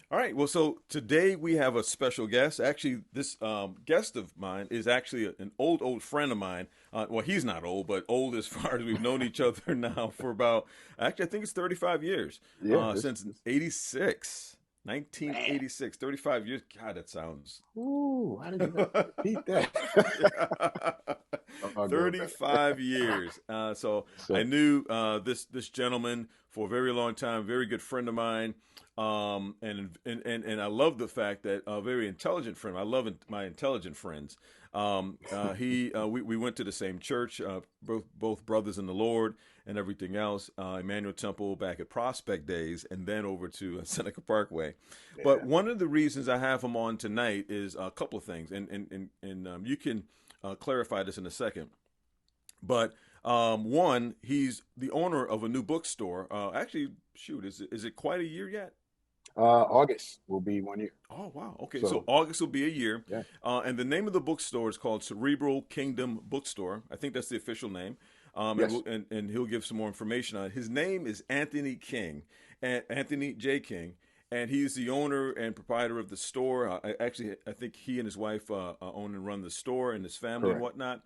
All right. Well, so today we have a special guest. Actually, this guest of mine is actually an old friend of mine. Well, he's not old, but old as far as we've known each other now for about, actually, I think it's 35 years, Yeah, since this 86, man. 1986, 35 years. God, that sounds. Ooh, why did you have to repeat that? Yeah. Oh, good man. 35 years. So I So, knew this gentleman for a very long time, very good friend of mine. And I love the fact that a very intelligent friend. I love my intelligent friends. We went to the same church, both brothers in the Lord and everything else. Emmanuel Temple back at Prospect days, and then over to Seneca Parkway. But yeah. one of the reasons I have him on tonight is a couple of things, and you can clarify this in a second. But one, he's the owner of a new bookstore. Actually, shoot, is it quite a year yet? August will be 1 year. Oh wow. Okay, so So, August will be a year, yeah, and the name of the bookstore is called Cerebral Kingdom Bookstore. I think that's the official name. yes, And he'll give some more information on it. His name is Anthony King, and Anthony J. King, and he's the owner and proprietor of the store. I think he and his wife own and run the store, and his family and correct. whatnot.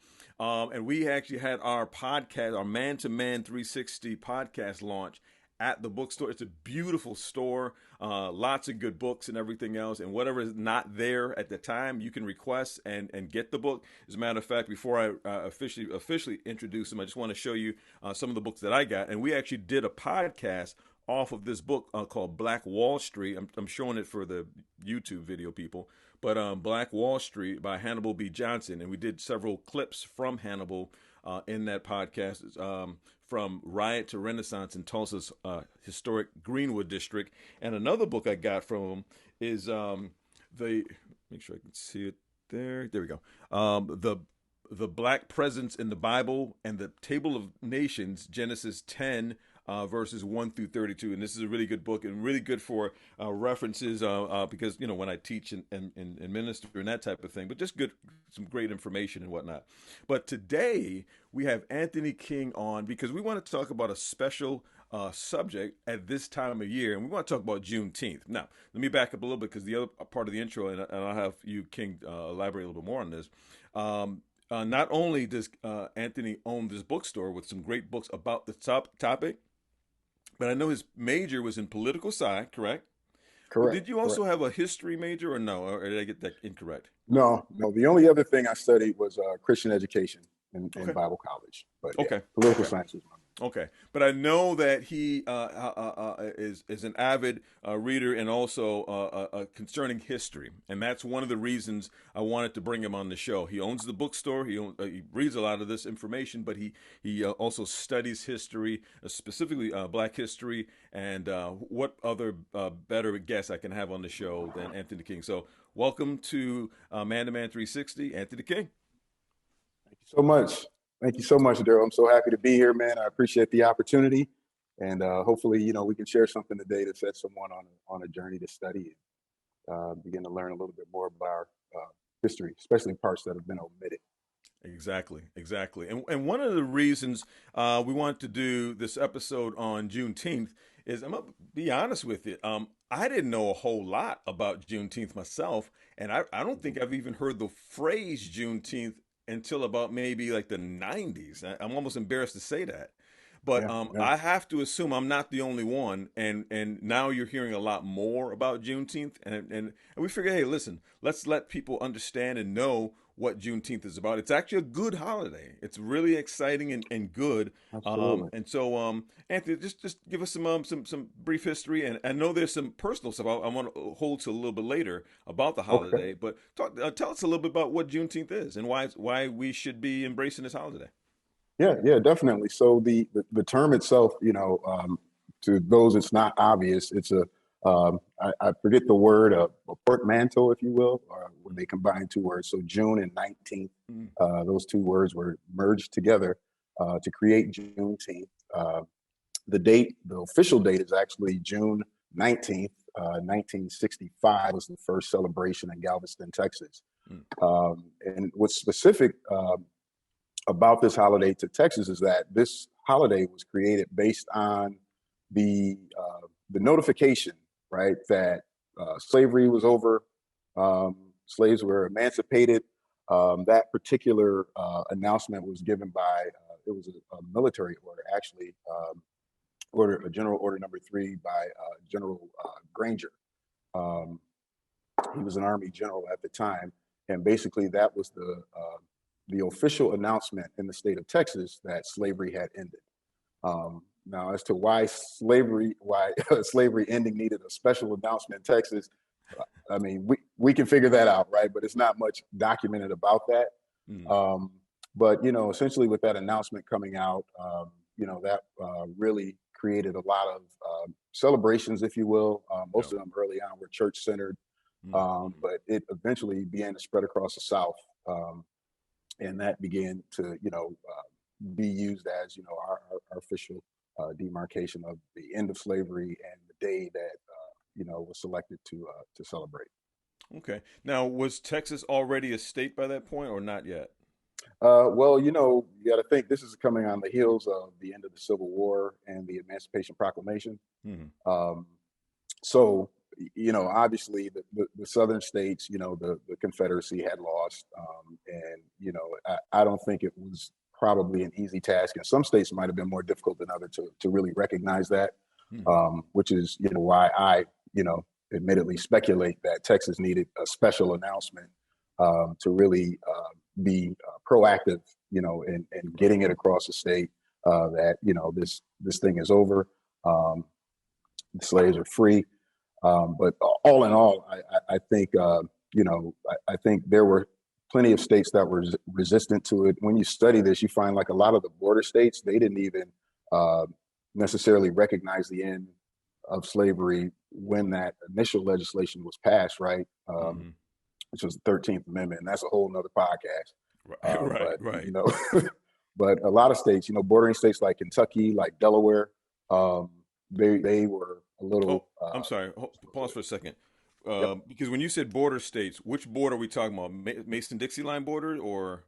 And we actually had our podcast, our Man to Man 360 podcast launch at the bookstore. It's a beautiful store, lots of good books and everything else. And whatever is not there at the time, you can request and get the book. As a matter of fact, before I officially introduce them, I just want to show you some of the books that I got. And we actually did a podcast off of this book called Black Wall Street. I'm showing it for the YouTube video people, but Black Wall Street by Hannibal B. Johnson, and we did several clips from Hannibal in that podcast. From Riot to Renaissance in Tulsa's historic Greenwood district. And another book I got from him is the make sure I can see it there. There we go. The Black Presence in the Bible and the Table of Nations, Genesis 10. Verses 1 through 32, and this is a really good book and really good for references because when I teach and minister and that type of thing, but just good, some great information and whatnot. But today we have Anthony King on because we want to talk about a special subject at this time of year, and we want to talk about Juneteenth. Now, let me back up a little bit because the other part of the intro, and I'll have you, King, elaborate a little bit more on this. Not only does Anthony own this bookstore with some great books about the topic, but I know his major was in political sci, correct? But Correct, did you correct. also have a history major or no? Or did I get that incorrect? No, no. The only other thing I studied was Christian education in Okay. Bible college. But yeah, Okay. political Okay. science was my Okay, but I know that he is an avid reader and also concerning history, and that's one of the reasons I wanted to bring him on the show. He owns the bookstore. He reads a lot of this information, but he also studies history, specifically Black history. And what other better guest I can have on the show than Anthony King? So welcome to Man to Man 360, Anthony King. Thank you so much. Thank you so much, Daryl. I'm so happy to be here, man. I appreciate the opportunity, and hopefully, we can share something today to set someone on a journey to study and begin to learn a little bit more about our history, especially parts that have been omitted. Exactly, exactly. And one of the reasons we want to do this episode on Juneteenth is I'm gonna be honest with you. I didn't know a whole lot about Juneteenth myself, and I don't think I've even heard the phrase Juneteenth until about maybe like the 90s. I'm almost embarrassed to say that. But Yeah, yeah. I have to assume I'm not the only one, and now you're hearing a lot more about Juneteenth, and we figure, hey, listen, let's let people understand and know what Juneteenth is about. It's actually a good holiday. It's really exciting and good. Absolutely. And so, Anthony, just give us some brief history, and I know there's some personal stuff I want to hold to a little bit later about the Okay. holiday, but tell us a little bit about what Juneteenth is and why we should be embracing this holiday. Yeah, yeah, definitely. So the term itself, to those it's not obvious, it's I forget the word, a portmanteau, if you will, when they combine two words. So June and 19th, Mm, those two words were merged together to create Juneteenth. The official date is actually June 19th, 1965 was the first celebration in Galveston, Texas. mm, And what's specific about this holiday to Texas is that this holiday was created based on the notification, right, that slavery was over. Slaves were emancipated. That particular announcement was given by it was a military order, actually, General Order Number 3 by General Granger. He was an Army general at the time, and basically that was the official announcement in the state of Texas that slavery had ended. Now, as to why slavery ending needed a special announcement in Texas, I mean, we can figure that out, right? But it's not much documented about that. But essentially, with that announcement coming out, that really created a lot of celebrations, if you will. Most of them early on were church centered, but it eventually began to spread across the South, and that began to be used as our official demarcation of the end of slavery and the day that was selected to celebrate. Okay. Now, was Texas already a state by that point, or not yet? Well, you got to think this is coming on the heels of the end of the Civil War and the Emancipation Proclamation. So, obviously the southern states, the Confederacy had lost, and I don't think it was probably an easy task. And some states might have been more difficult than others to really recognize that, which is why I admittedly speculate that Texas needed a special announcement to really be proactive, in getting it across the state that this thing is over. The slaves are free. But all in all, I think I think there were plenty of states that were resistant to it. When you study this, you find like a lot of the border states, they didn't even necessarily recognize the end of slavery when that initial legislation was passed, right? Which was the 13th Amendment, and that's a whole nother podcast. Right. But a lot of states, bordering states like Kentucky, like Delaware, they were a little. I'm sorry. Pause for a second. Yep. Because when you said border states, which border are we talking about? Mason-Dixie line border, or?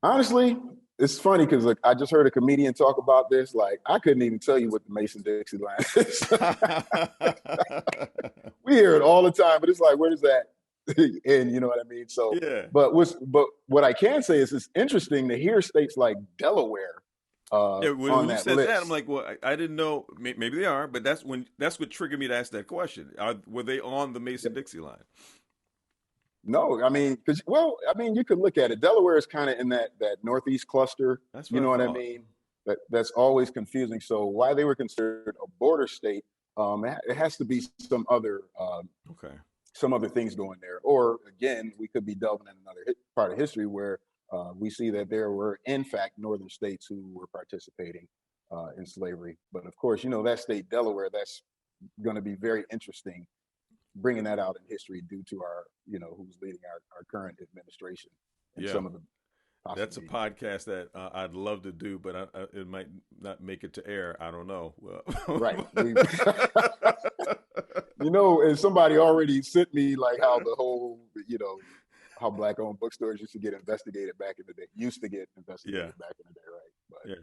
Honestly, it's funny because I just heard a comedian talk about this. Like, I couldn't even tell you what the Mason-Dixie line is. We hear it all the time, but it's like, where does that end? You know what I mean? So, yeah. But what I can say is it's interesting to hear states like Delaware when you said list. that, I'm like, well, I didn't know. Maybe they are, but that's what triggered me to ask that question. Were they on the Mason-Dixie line? No, I mean, you could look at it. Delaware is kind of in that northeast cluster. That's what I mean. That's always confusing. So why they were considered a border state? It has to be some other things going there. Or again, we could be delving in another part of history where we see that there were, in fact, northern states who were participating in slavery. But of course, that state, Delaware, that's going to be very interesting, bringing that out in history due to our, who's leading our current administration and some of the. That's a podcast that I'd love to do, but it might not make it to air. I don't know. Right. And somebody already sent me like how the whole, how Black-owned bookstores used to get investigated back in the day. Back in the day, right?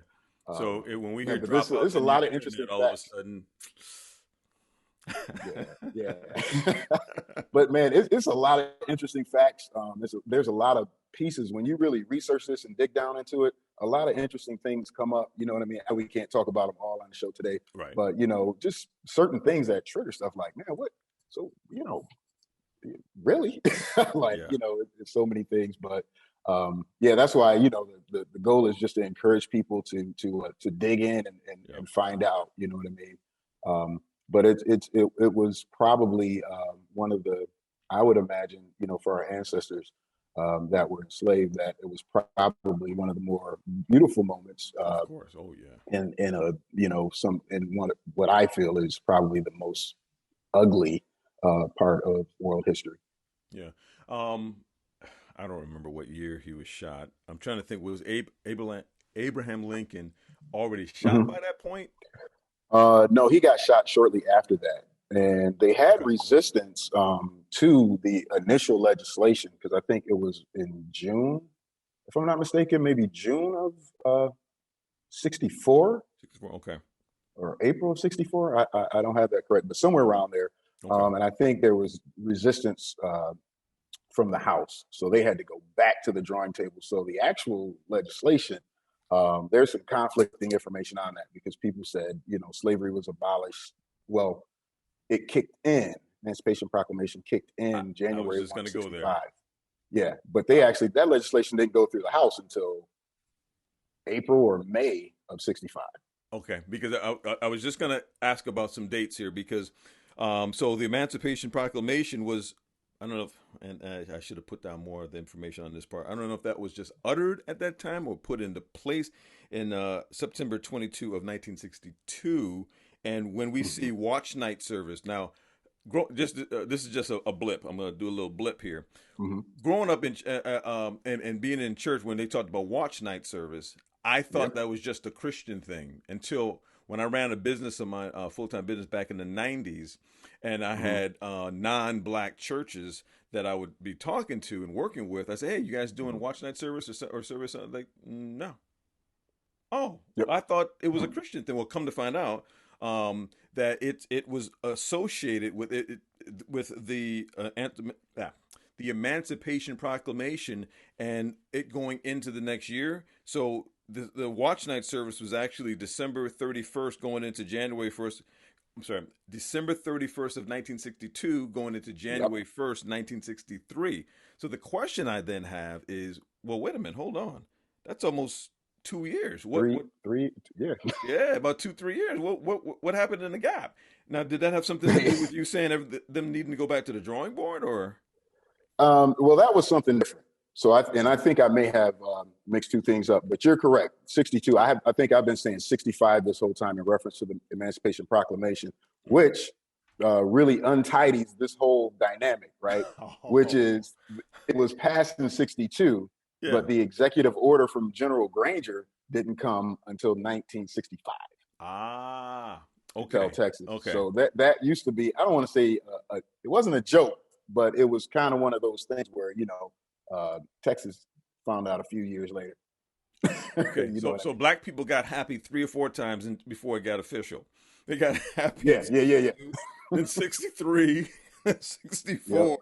But, so when we hear there's a lot of interesting all facts. of a sudden. Yeah. But man, it's a lot of interesting facts. There's a lot of pieces when you really research this and dig down into it. A lot of interesting things come up. You know what I mean? We can't talk about them all on the show today, right? But just certain things that trigger stuff like, man, what? So really, it's so many things. But that's why the goal is just to encourage people to dig in and find out. You know what I mean? But it was probably one of the, I would imagine, for our ancestors that were enslaved, that it was probably one of the more beautiful moments. Of course, in what I feel is probably the most ugly part of world history. Yeah. I don't remember what year he was shot. I'm trying to think. Was Abraham Lincoln already shot by that point? No, he got shot shortly after that. And they had resistance to the initial legislation because I think it was in June, if I'm not mistaken, maybe June of 64. Okay. Or April of 64. I don't have that correct, but somewhere around there. Okay. And I think there was resistance from the House. So they had to go back to the drawing table. So the actual legislation, there's some conflicting information on that because people said, slavery was abolished. Well, it kicked in. Emancipation Proclamation kicked in I was January just going to go there. 165. Yeah, but that legislation didn't go through the House until April or May of 65. Okay, because I was just going to ask about some dates here because so the Emancipation Proclamation was, I don't know if, and I should have put down more of the information on this part. I don't know if that was just uttered at that time or put into place in September 22 of 1962. And when we see watch night service now, this is just a blip. I'm going to do a little blip here. Mm-hmm. Growing up in and being in church when they talked about watch night service, I thought that was just a Christian thing until when I ran a business of my full-time business back in the 90s, and I had non-black churches that I would be talking to and working with. I said, "Hey, you guys doing watch night service or service?" Like, no. Oh, Yep. I thought it was a Christian thing. Well, come to find out that it was associated with with the Emancipation Proclamation and it going into the next year. So the watch night service was actually December 31st going into January 1st. I'm sorry, December 31st of 1962 going into January 1st, 1963. So the question I then have is, well, wait a minute, hold on. That's almost 2 years. Three, yeah. Yeah, about 2-3 years. What happened in the gap? Now, did that have something to do with you saying them needing to go back to the drawing board, or? Well, that was something different. So I think I may have mixed two things up, but you're correct. 62. I think I've been saying 65 this whole time in reference to the Emancipation Proclamation, which really untidies this whole dynamic, right? Which is it was passed in 62, Yeah. but the executive order from General Granger didn't come until 1965. Ah, To okay. tell Texas. Okay. So that used to be, I don't want to say it wasn't a joke, but it was kind of one of those things where, Texas found out a few years later. Okay. You know So what I so mean? black people got happy 3 or 4 times before it got official. They got happy in Yeah. 62, in 63, Yep. 64,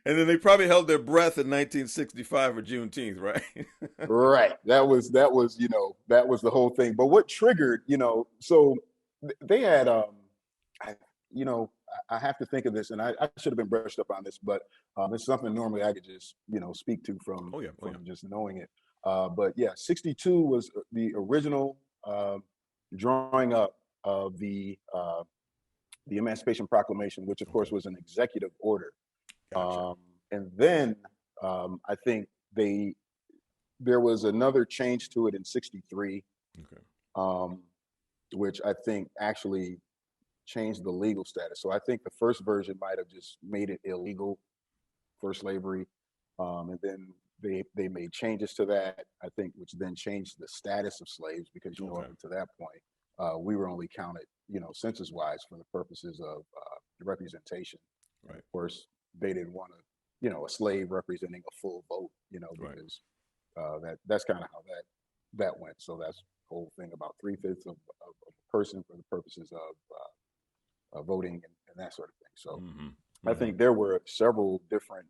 and then they probably held their breath in 1965 or Juneteenth, right? Right. That was the whole thing. But what triggered, so they had, I, you know, I have to think of this, and I should have been brushed up on this, but it's something normally I could just, speak to from Oh yeah. Oh yeah. just knowing it. But yeah, 62 was the original drawing up of the Emancipation Proclamation, which of Okay. course was an executive order. Gotcha. And then I think there was another change to it in 63, Okay. um, which I think actually changed the legal status. So I think the first version might have just made it illegal for slavery. And then they made changes to that, I think, which then changed the status of slaves because, Okay. up until that point, we were only counted, census wise for the purposes of representation. And Right. of course, they didn't want a slave representing a full vote, Right. because that's kind of how that went. So that's the whole thing about 3/5 of a person for the purposes of voting and that sort of thing. So Mm-hmm. I Mm-hmm. think there were several different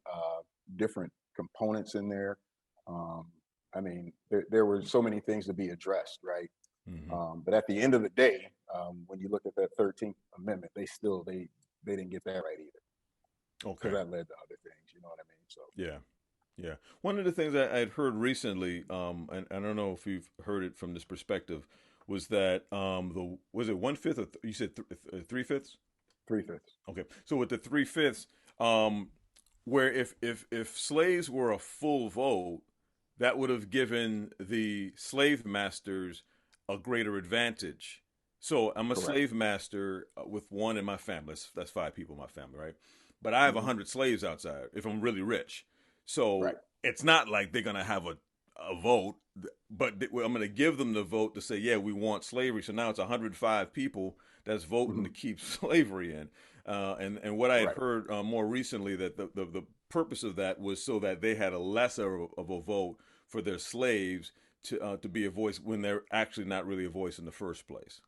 components in there. I mean, there were so many things to be addressed, right? Mm-hmm. But at the end of the day, when you look at that 13th Amendment, they didn't get that right either, Okay. because that led to other things. You know what I mean? So Yeah. Yeah. One of the things I had heard recently, and I don't know if you've heard it from this perspective, was that was it 1/5 or you said 3/5? 3/5. Okay. So with the 3/5, where if slaves were a full vote, that would have given the slave masters a greater advantage. So I'm a Correct. slave master with one in my family. That's 5 people in my family, right? But I have Hmm. 100 slaves outside if I'm really rich. Right. So it's not like they're gonna have a vote, but I'm gonna give them the vote to say, yeah, we want slavery. So now it's 105 people that's voting Hmm. to keep slavery in. And what I had Right. heard more recently that the purpose of that was so that they had a lesser of a vote for their slaves to be a voice when they're actually not really a voice in the first place.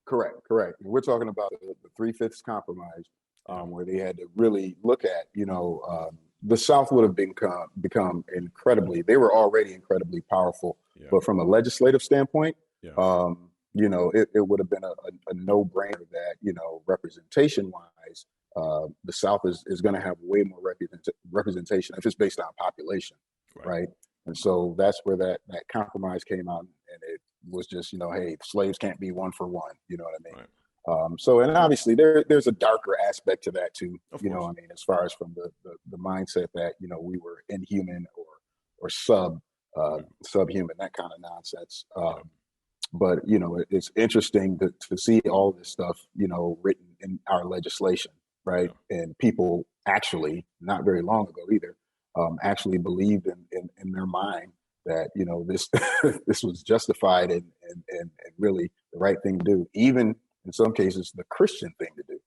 Correct. Correct. We're talking about the 3/5 compromise. where they had to really look at, the South would have become incredibly, they were already incredibly powerful, but from a legislative standpoint, it would have been a no-brainer that, representation-wise, the South is going to have way more representation if it's based on population, right? And so that's where that compromise came out, and it was just, hey, slaves can't be one for one, you know what I mean? Right. And obviously there's a darker aspect to that too, Of course. as far as from the mindset that, we were inhuman or subhuman, that kind of nonsense. But, it's interesting to see all this stuff, written in our legislation, right? And people actually, not very long ago either, actually believed in their mind that, this this was justified and really the right thing to do, even in some cases the Christian thing to do.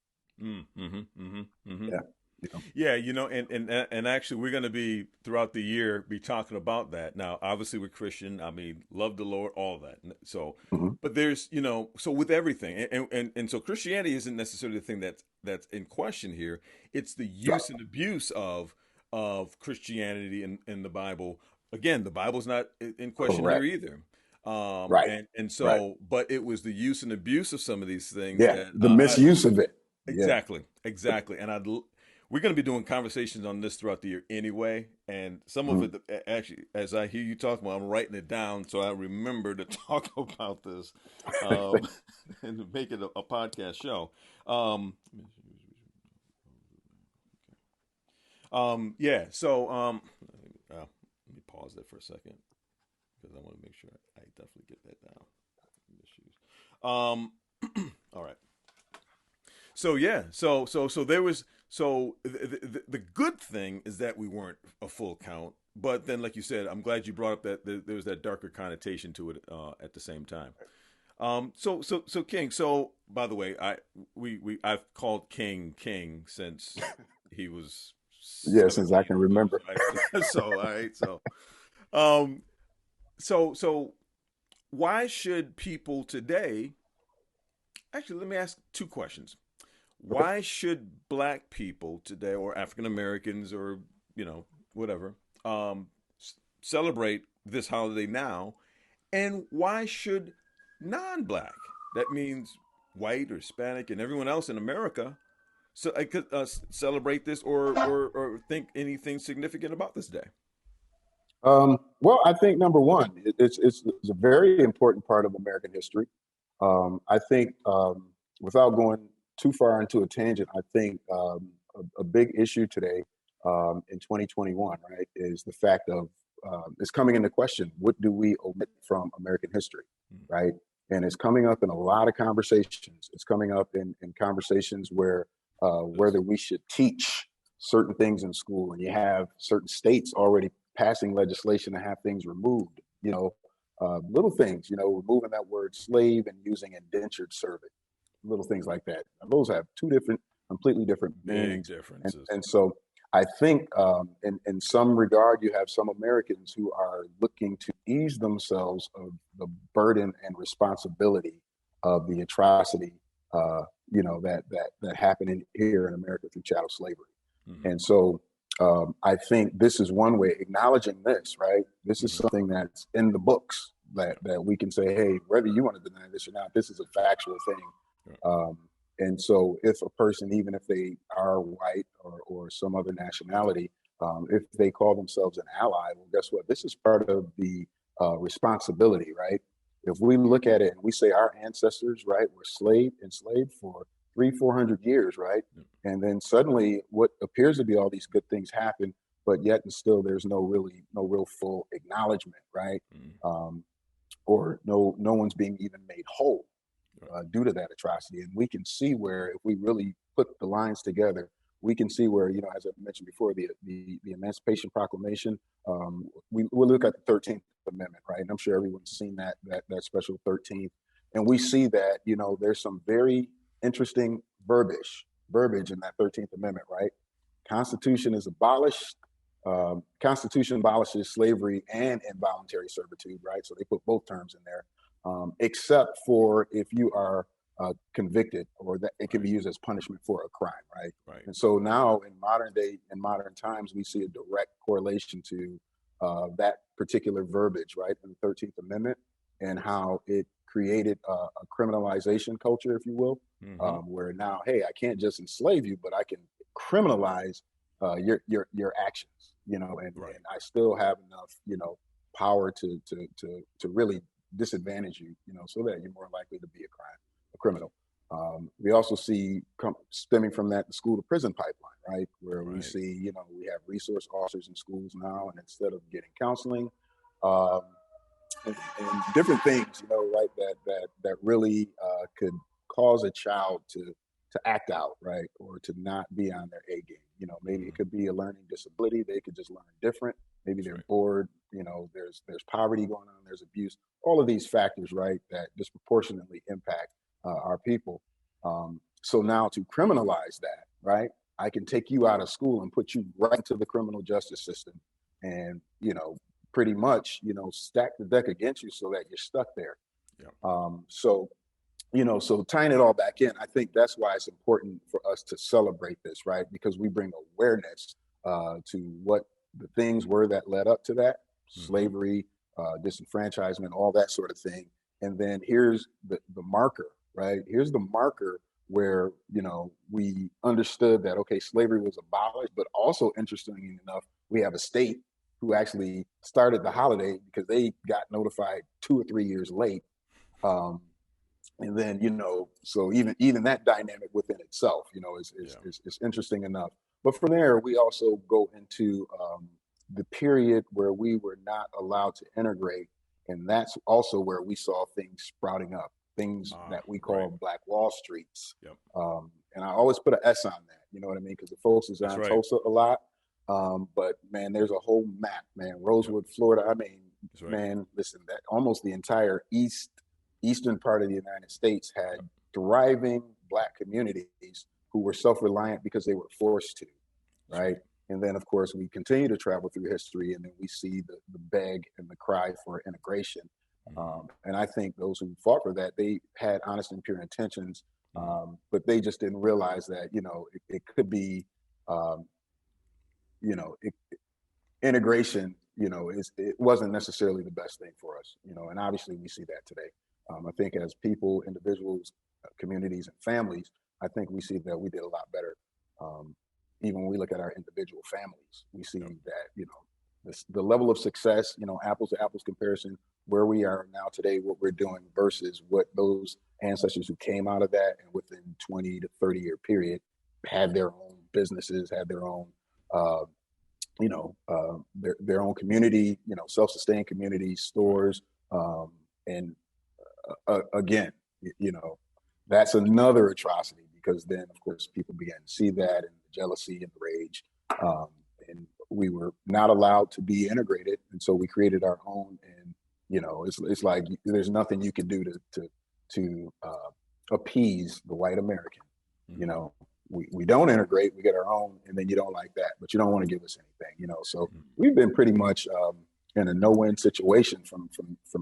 Yeah, and actually we're going to be throughout the year be talking about that. Now, obviously we're Christian. I mean, love the Lord, all that. So, but there's, so with everything, and so Christianity isn't necessarily the thing that's in question here. It's the use and abuse of Christianity in the Bible. Again, the Bible's not in question here either. And so, but it was the use and abuse of some of these things that the misuse of it. Exactly. And we're going to be doing conversations on this throughout the year anyway. And some of it, actually, as I hear you talk about, I'm writing it down so I remember to talk about this and to make it a podcast show. Let me pause that for a second because I want to make sure I definitely get that down. All right. So yeah, so there was the good thing is that we weren't a full count, but then like you said, I'm glad you brought up that there was that darker connotation to it at the same time. So King. So by the way, I've called King since he was since I can remember. Right? So all right, so why should people today? Actually, let me ask two questions. Why should Black people today, or African Americans, or whatever, celebrate this holiday now? And why should non-Black, that means white or Hispanic and everyone else in America, so I could celebrate this or think anything significant about this day? Well, I think number one, it's a very important part of American history. I think without going too far into a tangent, I think a big issue today in 2021, right, is the fact of it's coming into question. What do we omit from American history, right? And it's coming up in a lot of conversations. It's coming up in conversations where whether we should teach certain things in school, and you have certain states already passing legislation to have things removed, little things, removing that word slave and using indentured servant, little things like that. Those have completely different meanings. Big differences. And so I think in some regard, you have some Americans who are looking to ease themselves of the burden and responsibility of the atrocity, that happened here in America through chattel slavery. And so I think this is one way, acknowledging this, right? This is something that's in the books that we can say, hey, whether you want to deny this or not, this is a factual thing. And so if a person, even if they are white or some other nationality, if they call themselves an ally, well, guess what? This is part of the responsibility, right? If we look at it and we say our ancestors, right, were enslaved for 300-400 years, right? And then suddenly what appears to be all these good things happen, but yet and still there's no real full acknowledgement, right? Or no one's being even made whole due to that atrocity. And we can see where, if we really put the lines together, we can see where, as I mentioned before, the Emancipation Proclamation, we'll look at the 13th Amendment, right? And I'm sure everyone's seen that special 13th. And we see that, there's some very interesting verbiage in that 13th Amendment, right? Constitution is abolished. Constitution abolishes slavery and involuntary servitude, right? So they put both terms in there, except for if you are convicted, or that it can Right. be used as punishment for a crime, right? Right. And so now in modern times, we see a direct correlation to that particular verbiage, right, in the 13th Amendment, and how it created a criminalization culture, if you will, Mm-hmm. where now, hey, I can't just enslave you, but I can criminalize your actions, Right. and I still have enough, power to really disadvantage you, so that you're more likely to be a criminal. We also see stemming from that the school to prison pipeline, right, where we Right. see, we have resource officers in schools now, and instead of getting counseling, um, and different things, right, that really could cause a child to act out, right, or to not be on their A game. Maybe it Mm-hmm. could be a learning disability. They could just learn different. Maybe That's they're right. bored. There's poverty going on. There's abuse. All of these factors, right, that disproportionately impact our people. So now to criminalize that, right, I can take you out of school and put you right into the criminal justice system, and pretty much, stack the deck against you so that you're stuck there. Yeah. So, so tying it all back in, I think that's why it's important for us to celebrate this, right? Because we bring awareness to what the things were that led up to that: Mm-hmm. slavery, disenfranchisement, all that sort of thing. And then here's the marker, right? Here's the marker where, we understood that, okay, slavery was abolished, but also, interestingly enough, we have a state who actually started the holiday because they got notified 2 or 3 years late. Um, and then, so even that dynamic within itself, Yeah. is interesting enough. But from there, we also go into the period where we were not allowed to integrate, and that's also where we saw things sprouting up, things that we Right. call Black Wall Streets. Yep. And I always put an S on that, you know what I mean? Because the folks is That's on right. Tulsa a lot. But man, there's a whole map, man. Yep. Rosewood, Florida. I mean, That's right. man, listen, that almost the entire eastern part of the United States had Yep. thriving Black communities who were self-reliant because they were forced to, That's right. right? And then, of course, we continue to travel through history, and then we see the beg and the cry for integration. Mm-hmm. And I think those who fought for that, they had honest and pure intentions, Mm-hmm. but they just didn't realize that, it could be, um, integration, it wasn't necessarily the best thing for us, and obviously we see that today. I think as people, individuals, communities, and families, I think we see that we did a lot better. Um, Even when we look at our individual families, we see Yep. that, the level of success, apples to apples comparison, where we are now today, what we're doing versus what those ancestors who came out of that and within 20 to 30-year period had their own businesses, had their own uh, their own community, self-sustained communities, Right. stores, and again, you know, that's another atrocity, because then, of course, people began to see that, and the jealousy and the rage, um, and we were not allowed to be integrated, and so we created our own. And it's like there's nothing you can do to appease the white American. You Mm-hmm. know, we don't integrate, we get our own, and then you don't like that, but you don't want to give us anything. So Mm-hmm. we've been pretty much in a no-win situation from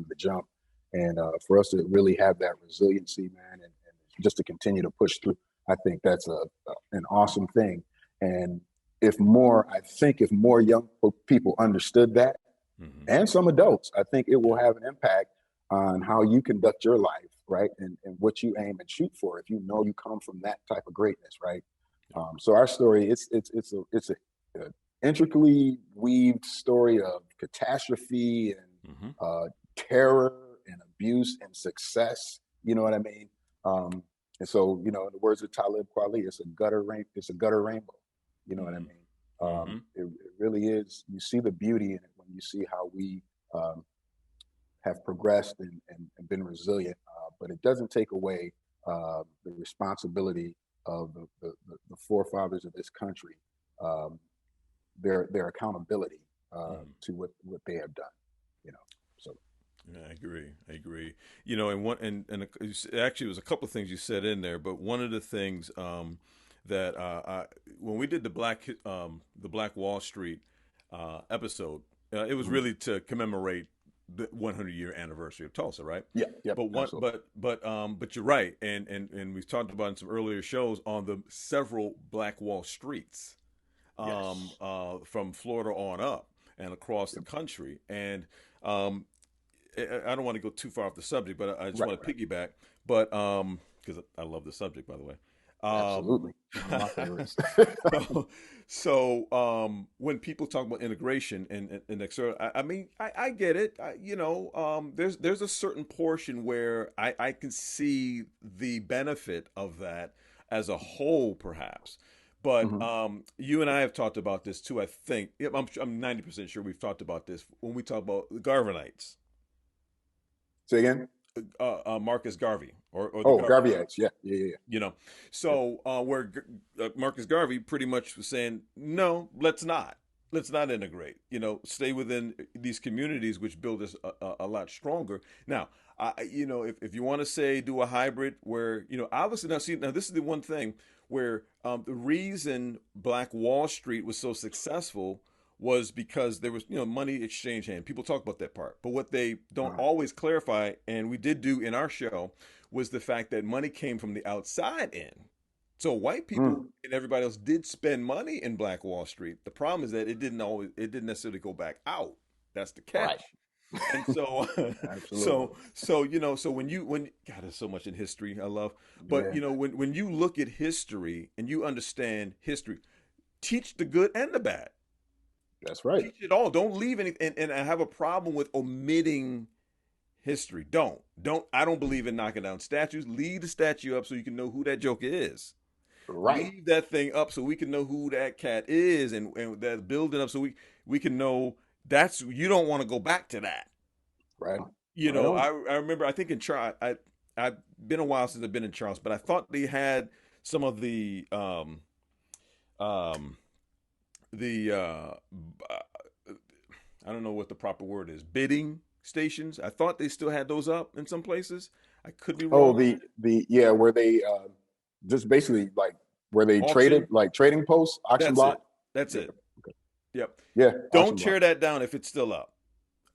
the jump, and for us to really have that resiliency, man, and just to continue to push through, I think that's an awesome thing. And I think if more young people understood that, Mm-hmm. and some adults, I think it will Yeah. have an impact on how you conduct your life, right? And what you aim and shoot for, if you know you come from that type of greatness, right? Yep. So our story, it's a intricately weaved story of catastrophe and Mm-hmm. terror and abuse and success. You know what I mean? Um, and so, in the words of Talib Kweli, it's a gutter rainbow. You know what I Mm-hmm. mean? Mm-hmm. It really is. You see the beauty in it when you see how we um, have progressed and been resilient, but it doesn't take away the responsibility of the forefathers of this country, um, their accountability Mm-hmm. to what they have done. You know, so Yeah, I agree. I agree. And one actually, it was a couple of things you said in there, but one of the things that when we did the Black Wall Street episode, it was mhm, really to commemorate the 100-year anniversary of Tulsa, right? Yeah, yep, But one, absolutely. but you're right, and we've talked about in some earlier shows on the several Black Wall Streets, Yes. from Florida on up and across the Yep. country. And um, I don't want to go too far off the subject, but I just Right, want to right. piggyback. But because I love the subject, by the way. Um, Absolutely. One of my favorites. so, when people talk about integration and external, I mean, I get it. There's a certain portion where I can see the benefit of that as a whole, perhaps. But Hmm. you and I have talked about this too. I think. Yep, I'm 90% sure we've talked about this when we talk about the Garvinites, Say again? Marcus Garvey, or the Oh, Garvey. Garveyite. Yeah, yeah, yeah, yeah. You know, Yep. so where Marcus Garvey pretty much was saying, no, let's not integrate. Stay within these communities, which build us a lot stronger. Now, if you want to say do a hybrid, where obviously now this is the one thing where the reason Black Wall Street was so successful was because there was money exchange hand. People talk about that part, but what they don't Uh, always clarify, and we did do in our show, was the fact that money came from the outside in. So white people mm, and everybody else did spend money in Black Wall Street. The problem is that it didn't necessarily go back out. That's the right. catch. And so, Absolutely. so when God, there's so much in history I love, but Yeah, when you look at history and you understand history, teach the good and the bad. that's right. Teach it all. Don't leave anything. And I have a problem with omitting history. I don't believe in knocking down statues. Leave the statue up so you can know who that joker is. Right, Leave that thing up so we can know who that cat is, and that building up so we can know that's you don't want to go back to that. right, You right know, on. I remember I think in Charles I've been a while since I've been in Charles, but I thought they had some of um the I don't know what the proper word is, bidding stations. I thought they still had those up in some places. I could be Oh, wrong. the yeah, where they just basically like where they traded Auction. like trading posts, auction That's block. it. That's Yeah, it. okay. Yep. Yeah, Don't auction block. tear that down if it's still up.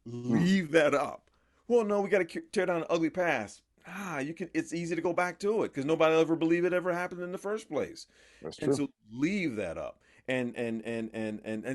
Mm, Leave that up. Well, no, we got to tear down an ugly past. You can. It's easy to go back to it because nobody will ever believe it ever happened in the first place. that's And true. so leave that up. And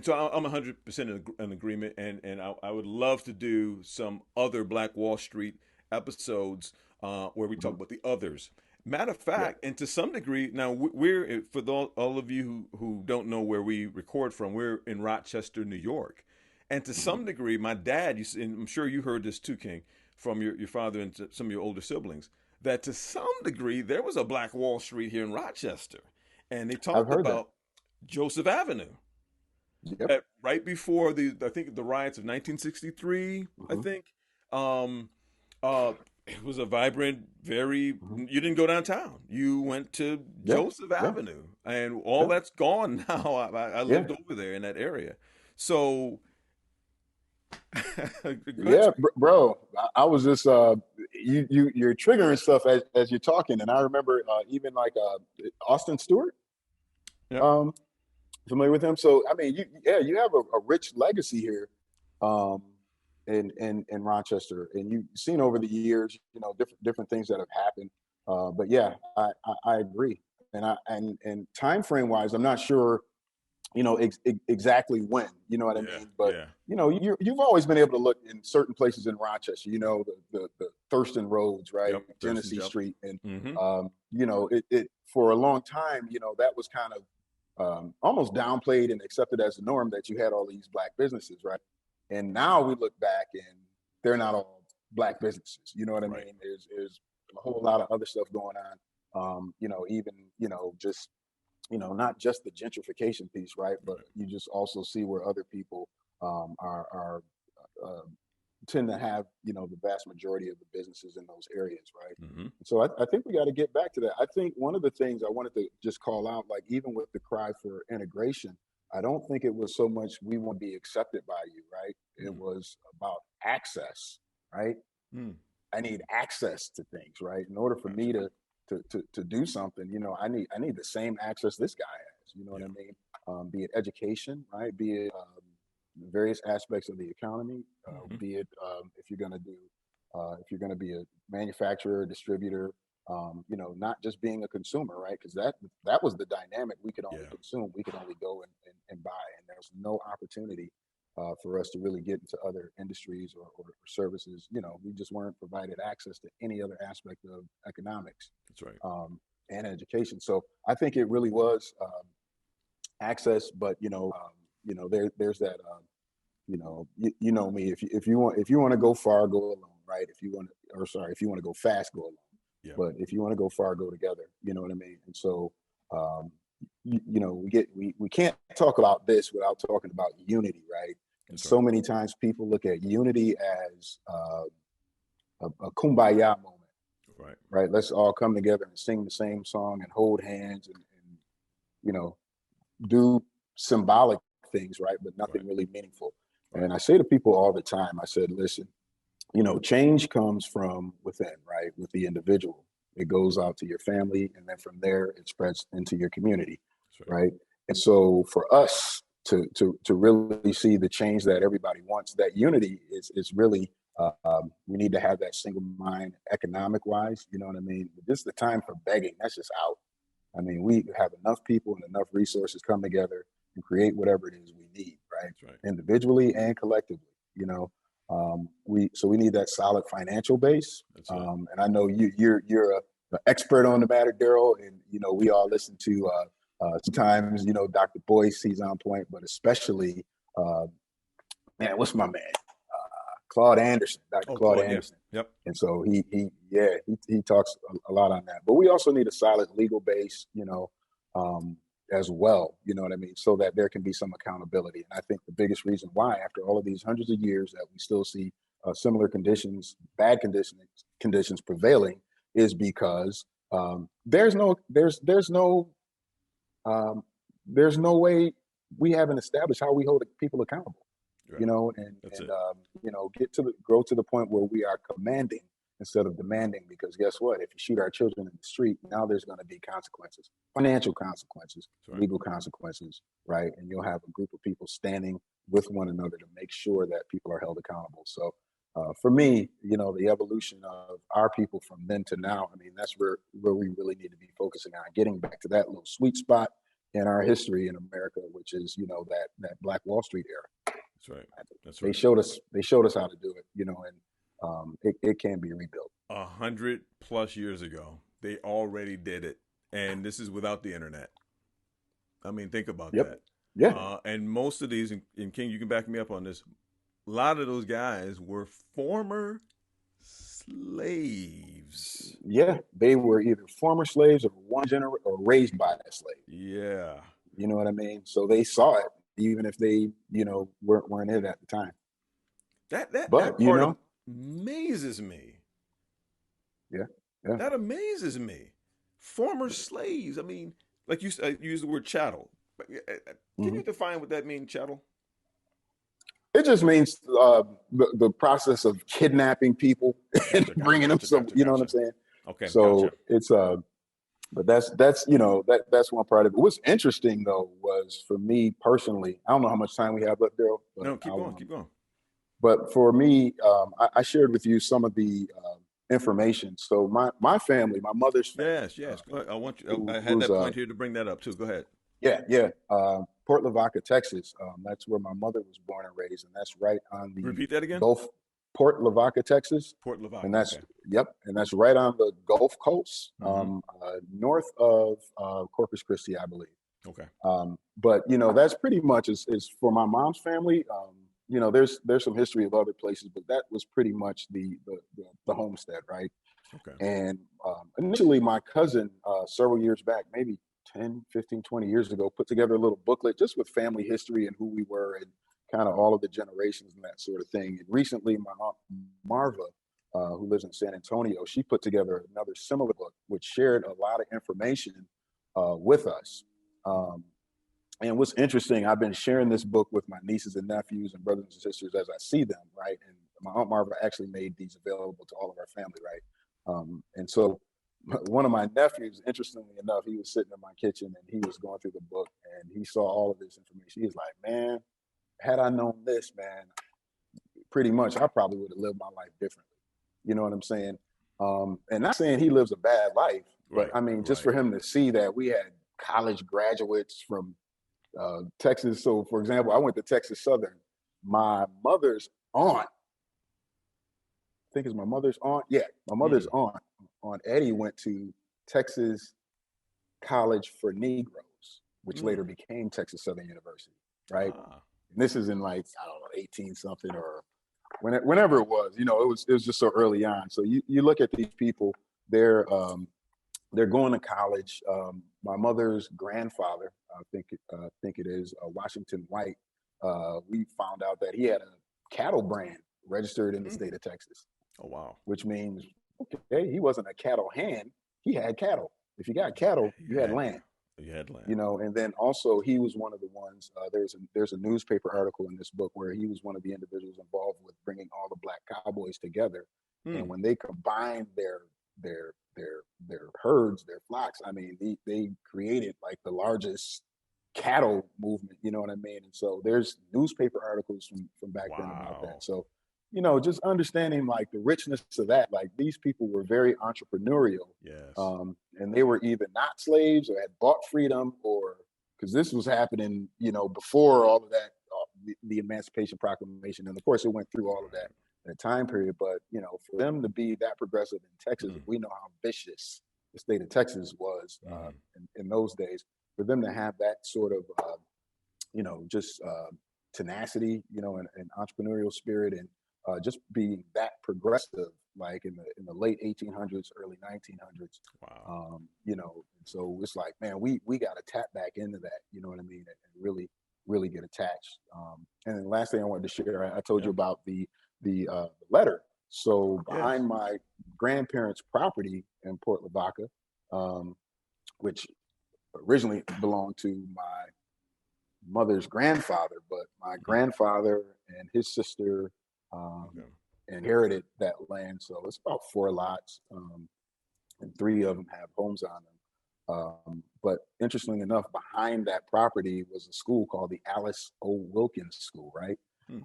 so I'm 100% in agreement. And I would love to do some other Black Wall Street episodes where we talk Hmm. about the others. Matter of Yeah. fact, and to some degree, now we're for all of you who don't know where we record from, we're in Rochester, New York. And to Hmm. some degree, my dad, and I'm sure you heard this too, King, from your father and some of your older siblings, that to some degree there was a Black Wall Street here in Rochester. And they I've talked heard that. about Joseph Avenue. Yep. Right before I think the riots of 1963, I Hmm. think, um, uh, it was a vibrant, Hmm. you didn't go downtown. You went to Yeah. Joseph Yeah. Avenue, and all Yeah. that's gone now. I Yeah. lived over there in that area. So, go ahead, Yeah, speak. bro. I was just you're triggering stuff as you're talking, and I remember even like Austin Stewart. Yep. Um, familiar with him? So I mean, you have a rich legacy here, um, in Rochester, and you've seen over the years, different things that have happened. But yeah, I agree, and time frame wise, I'm not sure, exactly when, you know what I Yeah. mean? But Yeah. you've always been able to look in certain places in Rochester, the Thurston Roads, right, Yep. Thurston Genesee Jump. Street, and Mm-hmm. it for a long time, that was kind of almost downplayed and accepted as the norm that you had all these black businesses, right? And now we look back and they're not all black businesses. You know what I Right. mean? There's a whole lot of other stuff going on. Even just not just the gentrification piece, right? But Right. you just also see where other people are uh, tend to have the vast majority of the businesses in those areas, right? Mm-hmm. So I think we got to get back to that. I think one of the things I wanted to just call out, like even with the cry for integration, I don't think it was so much we want to be accepted by you, right? It Mm. was about access, right? Mm. I need access to things, right? In order for me Gotcha. to do something, I need the same access this guy has. You know what Yeah. I mean? Be it education, right? Be it various aspects of the economy, Hmm. be it if you're going to do, if you're going to be a manufacturer, distributor, not just being a consumer, right? Because that was the dynamic. We could only Yeah, consume, we could only go and buy, and there's no opportunity for us to really get into other industries or services. We just weren't provided access to any other aspect of economics that's right. um, and education. So I think it really was access, but there's that. You know me. If you want to go far, go alone, right? If you want to go fast, go alone. Yeah, But if you want to go far, go together. You know what I mean? And so, um, we can't talk about this without talking about unity, right? And that's so right. many times people look at unity as a kumbaya moment, Right. right? Let's all come together and sing the same song and hold hands and you know do symbolic things, right? But Right. nothing really meaningful. Right. And I say to people all the time, I said, listen, change comes from within, right? With the individual. It goes out to your family, and then from there, it spreads into your community, That's right. right? And so for us to really see the change that everybody wants, that unity is really we need to have that single mind economic wise. You know what I mean? This is the time for begging. That's just out. I mean, we have enough people and enough resources come together and create whatever it is we need, right? That's right. Individually and collectively, we need that solid financial base. That's it. And I know you're an expert on the matter, Daryl, and we all listen to sometimes Dr. Boyce, he's on point, but especially uh, man, what's my man? Claude Anderson, Dr. Oh, Claude Claude. Yeah. Anderson. Yep. And so he talks a lot on that. But we also need a solid legal base, um, as well. You know what I mean? So that there can be some accountability. And I think the biggest reason why, after all of these hundreds of years, that we still see similar conditions, bad conditions prevailing, is because um, there's no way we haven't established how we hold people accountable, Right. and That's and it. grow to the point where we are commanding instead of demanding. Because guess what? If you shoot our children in the street, now there's going to be consequences, financial consequences, That's right. legal consequences, right? And you'll have a group of people standing with one another to make sure that people are held accountable. So. For me, the evolution of our people from then to now, I mean, that's where we really need to be focusing on getting back to that little sweet spot in our history in America, which is, that Black Wall Street era. That's right. That's They right. showed us they showed us how to do it, and it can be rebuilt. 100+ years ago, they already did it, and this is without the internet. I mean, think about Yep. that. Yeah. And most of these, and King, you can back me up on this. A lot of those guys were former slaves. Yeah. They were either former slaves or or raised by a slave. Yeah. You know what I mean? So they saw it, even if they, weren't it at the time. That But part of amazes me. yeah, yeah. That amazes me. Former slaves. I mean, like you use the word chattel. Can Hmm. you define what that means, chattel? It just means the process of kidnapping people and Gotcha, gotcha, bringing them gotcha, some. gotcha, You know what I'm gotcha. saying? Okay, gotcha. So it's but that's one part of it. What's interesting though was for me personally. I don't know how much time we have left, Daryl, but No, keep going, keep going. but for me, I shared with you some of the information. So my family, my mother's family, Yes, yes. Go ahead. I want you. I had who's that point here to bring that up too. Go ahead. yeah, Port Lavaca, Texas. That's where my mother was born and raised, and that's right on the Repeat that again. Gulf. Port Lavaca, Texas, Port and Lavaca. that's Okay. yep, and that's right on the Gulf Coast, Mm-hmm. north of Corpus Christi, I believe. Okay. But that's pretty much is for my mom's family. There's some history of other places, but that was pretty much the homestead, right? Okay. And initially, my cousin, several years back, maybe 10, 15, 20 years ago, put together a little booklet just with family history and who we were and kind of all of the generations and that sort of thing. And recently, my aunt Marva, who lives in San Antonio, she put together another similar book, which shared a lot of information with us. Um, and what's interesting, I've been sharing this book with my nieces and nephews and brothers and sisters as I see them, right? And my aunt Marva actually made these available to all of our family, right? And so one of my nephews, interestingly enough, he was sitting in my kitchen and he was going through the book and he saw all of this information. He was like, man, had I known this, man, pretty much I probably would have lived my life differently. You know what I'm saying? And not saying he lives a bad life, but Right, I mean, just right. for him to see that we had college graduates from Texas. So, for example, I went to Texas Southern. My mother's aunt, I think it's my mother's aunt. Yeah, my mother's aunt Eddie went to Texas College for Negroes, which later became Texas Southern University, right? Ah, And this is in like, I don't know, 18 something or whenever it was, you know, it was just so early on. So you look at these people, they're going to college. My mother's grandfather, I think it is Washington White. We found out that he had a cattle brand registered in the state of Texas, oh wow. which means okay, he wasn't a cattle hand. He had cattle. If you got cattle, you had land. You had land. You know, and then also he was one of the ones. There's a newspaper article in this book where he was one of the individuals involved with bringing all the black cowboys together, and when they combined their herds, their flocks, I mean, they created like the largest cattle movement. You know what I mean? And so there's newspaper articles from back then about that. So, you know, just understanding like the richness of that, like these people were very entrepreneurial. Yes. And they were either not slaves or had bought freedom, or because this was happening, you know, before all of that, the Emancipation Proclamation. And of course, it went through all of that in a time period. But, you know, for them to be that progressive in Texas, we know how vicious the state of Texas was in those days. For them to have that sort of, you know, just tenacity, you know, and entrepreneurial spirit, and just being that progressive, like in the late 1800s, early 1900s. Wow. You know, so it's like, man, we got to tap back into that. You know what I mean? And really get attached. And then the last thing I wanted to share, I told you about the letter. So behind my grandparents' property in Port Lavaca, which originally belonged to my mother's grandfather, but my grandfather and his sister inherited that land. So it's about 4 lots, and 3 of them have homes on them. But interestingly enough, behind that property was a school called the Alice O. Wilkins School, right?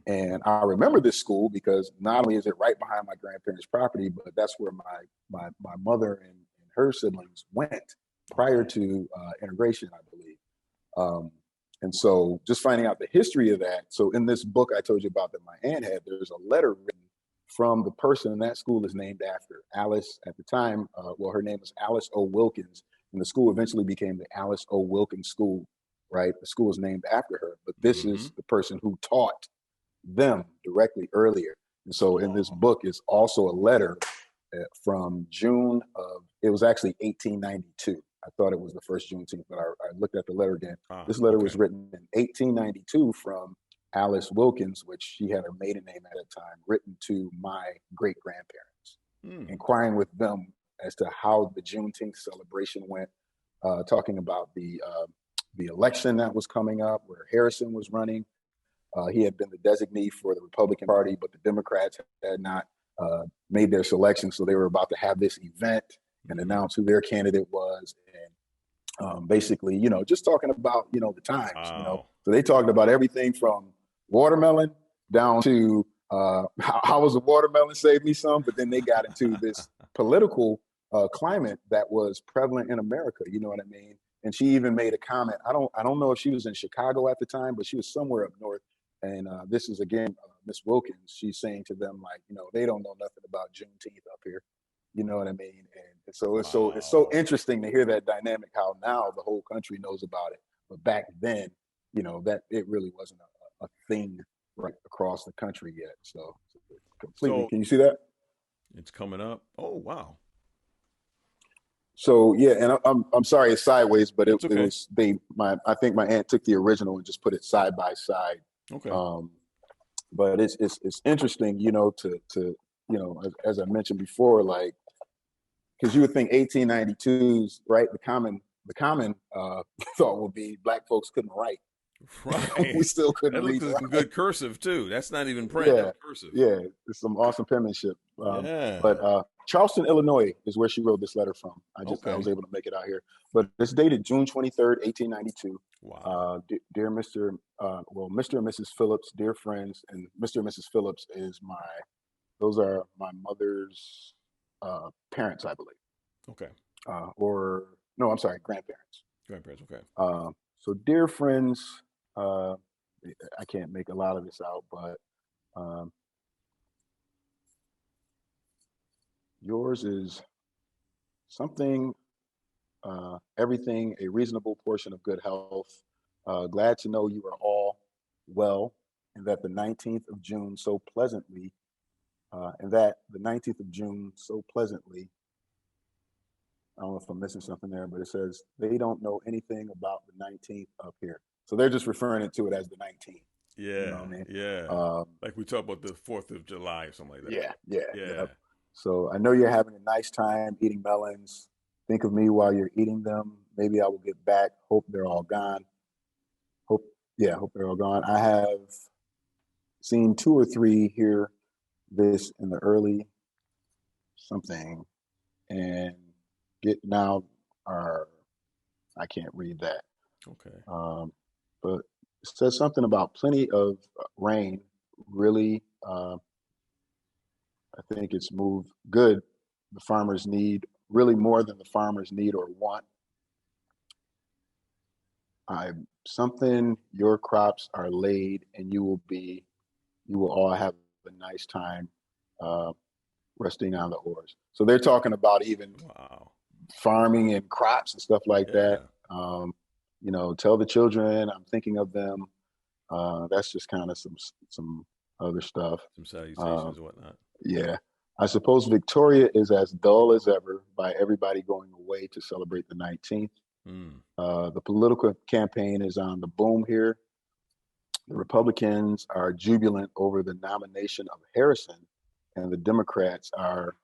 And I remember this school because not only is it right behind my grandparents' property, but that's where my mother and her siblings went prior to integration, I believe. And so just finding out the history of that. So in this book I told you about that my aunt had, there's a letter written from the person that school is named after. Alice, at the time, well, her name was Alice O. Wilkins, and the school eventually became the Alice O. Wilkins School, right? The school is named after her, but this is the person who taught them directly earlier. And so in this book is also a letter from June of, it was actually 1892. I thought it was the first Juneteenth, but I looked at the letter again. This letter was written in 1892 from Alice Wilkins, which she had her maiden name at that time, written to my great grandparents, inquiring with them as to how the Juneteenth celebration went, talking about the election that was coming up, where Harrison was running. He had been the designee for the Republican Party, but the Democrats had not made their selection, so they were about to have this event and announce who their candidate was, and basically, you know, just talking about, you know, the times, you know. So they talked about everything from watermelon down to how was the watermelon saved me some, but then they got into this political climate that was prevalent in America, you know what I mean? And she even made a comment. I don't know if she was in Chicago at the time, but she was somewhere up north. And this is again Miss Wilkins. She's saying to them, like, you know, they don't know nothing about Juneteenth up here. You know what I mean? And so it's so interesting to hear that dynamic, how now the whole country knows about it. But back then, you know, that it really wasn't a thing right across the country yet. So completely. Can you see that? It's coming up. Oh, wow. So yeah, and I'm sorry it's sideways, but it was I think my aunt took the original and just put it side by side. Okay. But it's interesting, you know, to you know, as I mentioned before, like, because you would think 1892's right, the common thought would be black folks couldn't write, Right. We still That couldn't looks read like or some write. good cursive too. That's not even print. Yeah, That's cursive. yeah, it's some awesome penmanship. Yeah. But Charleston, Illinois, is where she wrote this letter from. I was Okay. able to make it out here, but it's dated June 23rd, 1892. Wow. Dear Mr. Mr. and Mrs. Phillips, dear friends, and Mr. and Mrs. Phillips those are my mother's parents, I believe, Okay. or no, I'm sorry, grandparents. Grandparents. Okay. So dear friends, I can't make a lot of this out, but um, yours is something, everything, a reasonable portion of good health. Glad to know you are all well, and that the 19th of June so pleasantly, and that the 19th of June so pleasantly, I don't know if I'm missing something there, but it says they don't know anything about the 19th up here. So they're just referring to it as the 19th. You know Yeah. what I mean? Yeah. Um, Like we talk about the 4th of July or something like that. yeah, yeah, Yeah. yeah. So I know you're having a nice time eating melons. Think of me while you're eating them. Maybe I will get back. Hope they're all gone. Hope, yeah, hope they're all gone. I have seen two or three hear this in the early something and get now are I can't read that. Okay. But it says something about plenty of rain. Really, I think it's moved good. The farmers need really more than the farmers need or want. I something your crops are laid, and you will all have a nice time uh, resting on the oars. So they're talking about even Wow. farming and crops and stuff like that. Yeah. Tell the children I'm thinking of them. That's just kind of some other stuff. Some Uh, salutations and whatnot. yeah. I suppose Victoria is as dull as ever by everybody going away to celebrate the 19th. Mm. The political campaign is on the boom here. The Republicans are jubilant over the nomination of Harrison, and the Democrats are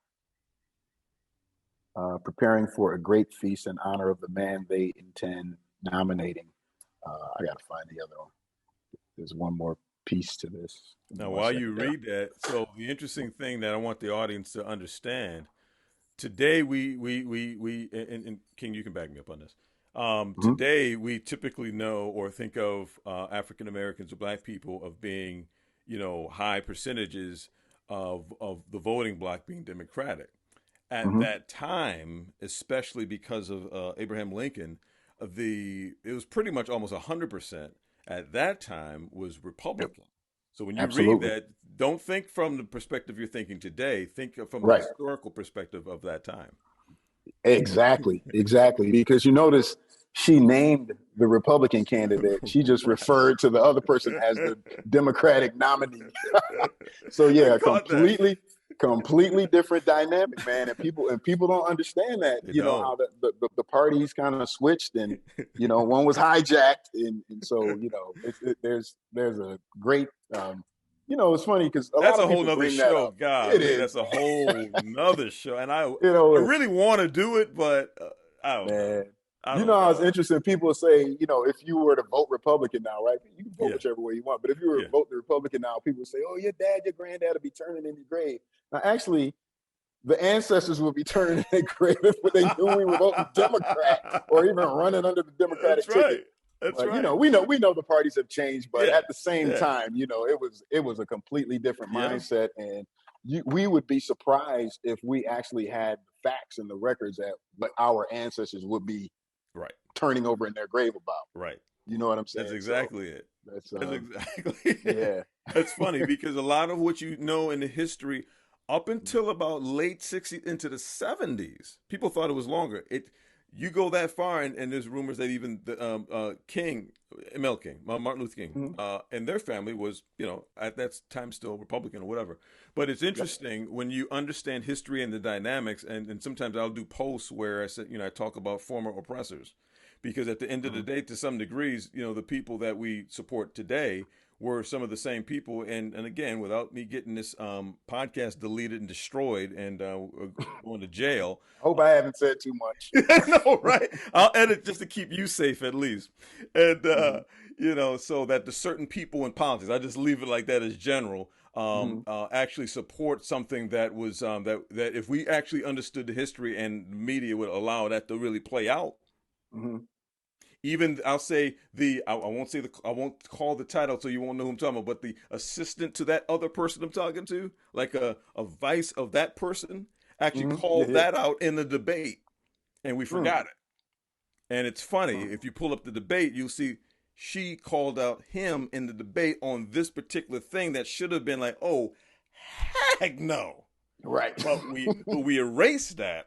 preparing for a great feast in honor of the man they intend nominating. I got to find the other one. There's one more piece to this. Give me Now, one while you second there. read that, so the interesting thing that I want the audience to understand today, and King, you can back me up on this. Mhm. Today, we typically know or think of African Americans or Black people of being, high percentages of the voting bloc being Democratic. At Mhm. that time, especially because of Abraham Lincoln, it was pretty much almost 100% at that time was Yep. Republican. So when you read Absolutely. that, don't think from the perspective you're thinking today. Think from the Right. historical perspective of that time. Exactly. Exactly. Because you notice she named the Republican candidate. She just Right. referred to the other person as the Democratic nominee. So I yeah, caught that. completely different dynamic, man. And people don't understand that, They don't. how the parties kind of switched and, one was hijacked. And so, there's a great, it's funny because a That's lot a of whole people nother bring that show. up. It Golly, is, that's a whole nother show. And I you know, really want to do it, but I don't know. man. I You know don't how it's know. interesting. People say, if you were to vote Republican now, right? You can vote Yeah, whichever way you want. But if you were yeah. to vote the Republican now, people say, "Oh, your dad, your granddad will be turning in your grave." Now, actually, the ancestors would be turning in their grave if they knew we were voting Democrat or even running under the That's Democratic ticket. right. That's But right. we know the parties have changed. But Yeah, at the same yeah, time, it was a completely different yeah. mindset, and we would be surprised if we actually had the facts and the records that what our ancestors would be Right, turning over in their grave about. right. You know what I'm That's saying? So exactly it. that's That's exactly it. yeah. That's funny because a lot of what you know in the history up until about late 60s into the 70s, people thought it was longer. You go that far, and there's rumors that even the King, ML King, Martin Luther King, Mhm. and their family was, at that time still Republican or whatever. But it's Yep. interesting when you understand history and the dynamics, and sometimes I'll do posts where I talk about former oppressors because at the end of the day, to some degrees, the people that we support today were some of the same people. And again, without me getting this podcast deleted and destroyed and going to jail. I hope I haven't said too much. No, right? I'll edit just to keep you safe at least. And, so that the certain people in politics, I just leave it like that as general, actually support something that was, that if we actually understood the history and media would allow that to really play out. Even I'll say I won't call the title so you won't know who I'm talking about, but the assistant to that other person I'm talking to, like a vice of that person, actually called that out in the debate, and we forgot it. And it's funny, if you pull up the debate, you'll see she called out him in the debate on this particular thing that should have been like, oh, heck no. Right. But we erased that.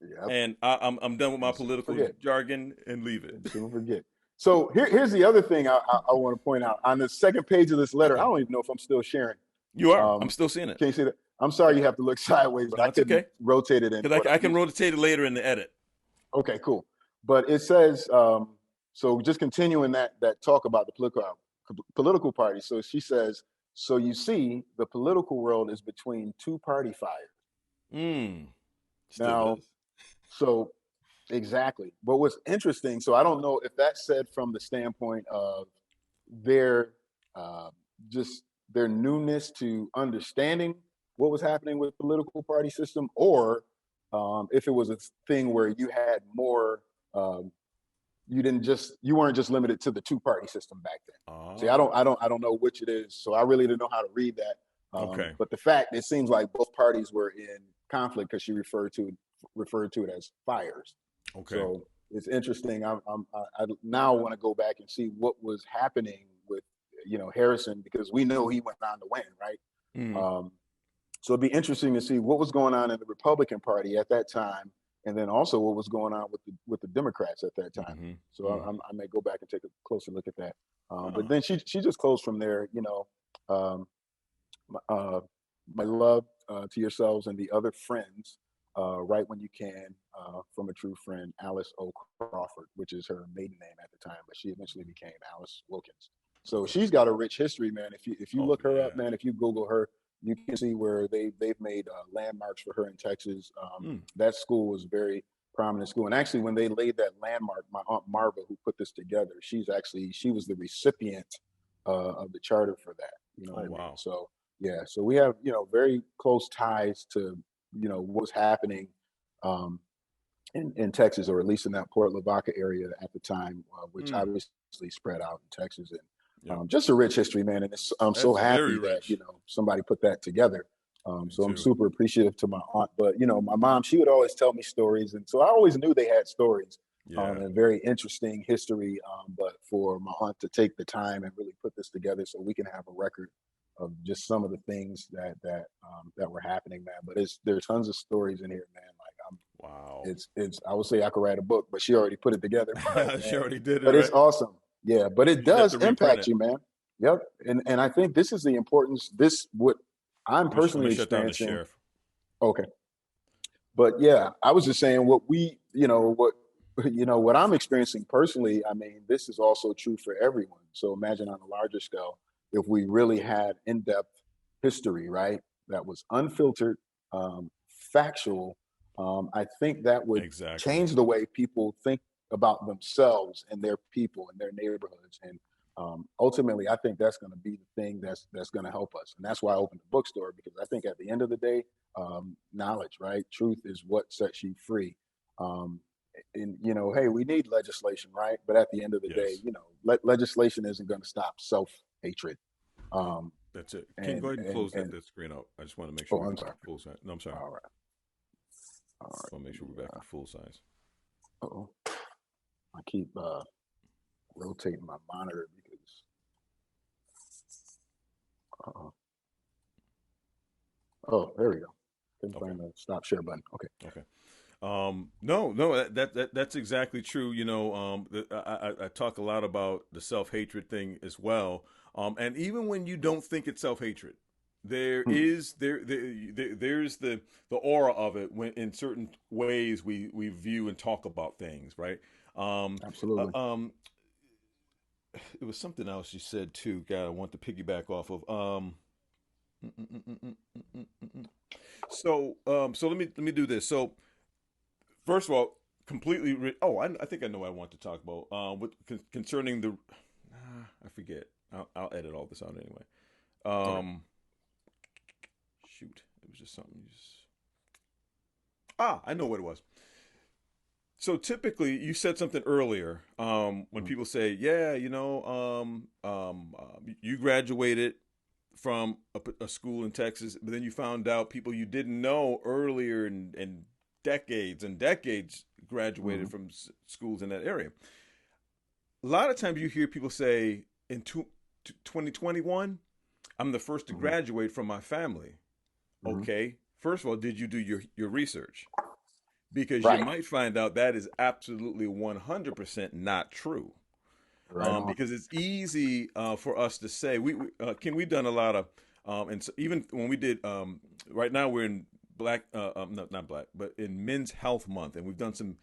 Yep. And I'm done with my political jargon and leave it. Don't forget. So here's the other thing I want to point out. On the second page of this letter, I don't even know if I'm still sharing. You are. I'm still seeing it. Can you see that? I'm sorry you have to look sideways, but I can rotate it in. Because I can rotate it later in the edit. Okay, cool. But it says, so just continuing that talk about the political party. So she says, so you see, the political world is between two party fires. Now, so exactly. But what's interesting, so I don't know if that's said from the standpoint of their just their newness to understanding what was happening with the political party system, or if it was a thing where you had more, you weren't just limited to the two party system back then. See, I don't know which it is, so I really didn't know how to read that. Okay. But the fact, it seems like both parties were in conflict because she referred to it as fires. Okay. So it's interesting. I now want to go back and see what was happening with Harrison, because we know he went on to win, right? So it'd be interesting to see what was going on in the Republican Party at that time, and then also what was going on with the Democrats at that time. So I may go back and take a closer look at that. But then she just closed from there. My love to yourselves and the other friends. Write when you can, from a true friend, Alice O. Crawford, which is her maiden name at the time, but she eventually became Alice Wilkins. So she's got a rich history, man. If you look her up, man, if you Google her, you can see where they've made landmarks for her in Texas. That school was a very prominent school, and actually, when they laid that landmark, my aunt Marva, who put this together, she was the recipient of the charter for that. You know what I mean? So yeah, so we have very close ties to what's happening in Texas, or at least in that Port Lavaca area at the time, which obviously spread out in Texas, and just a rich history, man. And I'm so happy that somebody put that together. So I'm super appreciative to my aunt. But my mom, she would always tell me stories, and so I always knew they had stories and very interesting history. But for my aunt to take the time and really put this together, so we can have a record of just some of the things that were happening, man. But there's tons of stories in here, man. Like it's I would say I could write a book, but she already put it together. She already did it. But it's awesome. Yeah, but it does impact you, man. Yep. And I think this is the importance. What I'm personally experiencing. Okay. But yeah, I was just saying what I'm experiencing personally. I mean, this is also true for everyone. So imagine on a larger scale, if we really had in-depth history, right, that was unfiltered, factual, I think that would change the way people think about themselves and their people and their neighborhoods. And ultimately, I think that's going to be the thing that's going to help us. And that's why I opened the bookstore, because I think at the end of the day, knowledge, right, truth is what sets you free. And hey, we need legislation, right? But at the end of the day, legislation isn't going to stop self-hatred. That's it. Can you go ahead and close that screen out? I just want to make sure we're back at full size. No, I'm sorry. All right. I want to make sure we're back at full size. I keep rotating my monitor because. Oh, there we go. Couldn't find the stop share button. Okay. No, that's exactly true. I talk a lot about the self-hatred thing as well. And even when you don't think it's self-hatred, there's the aura of it when in certain ways we view and talk about things, right? Absolutely. It was something else you said too. God, I want to piggyback off of. Mm, mm, mm, mm, mm, mm, mm, mm, mm. So let me do this. So first of all, I think I know what I want to talk about. Concerning the, I forget. I'll edit all this out anyway. Okay. Shoot, it was just something. I know what it was. So typically, you said something earlier. When Mhm. people say, "Yeah, you graduated from a school in Texas, but then you found out people you didn't know earlier and decades and decades graduated Mhm. from schools in that area." A lot of times, you hear people say, "In 2021, I'm the first to Mhm. graduate from my family." Mhm. Okay, first of all, did you do your research? Because you Right. might find out that is absolutely 100% not true. Right on. Because it's easy for us to say we've done a lot of and so even when we did right now we're in black no, not black but in Men's Health Month, and we've done some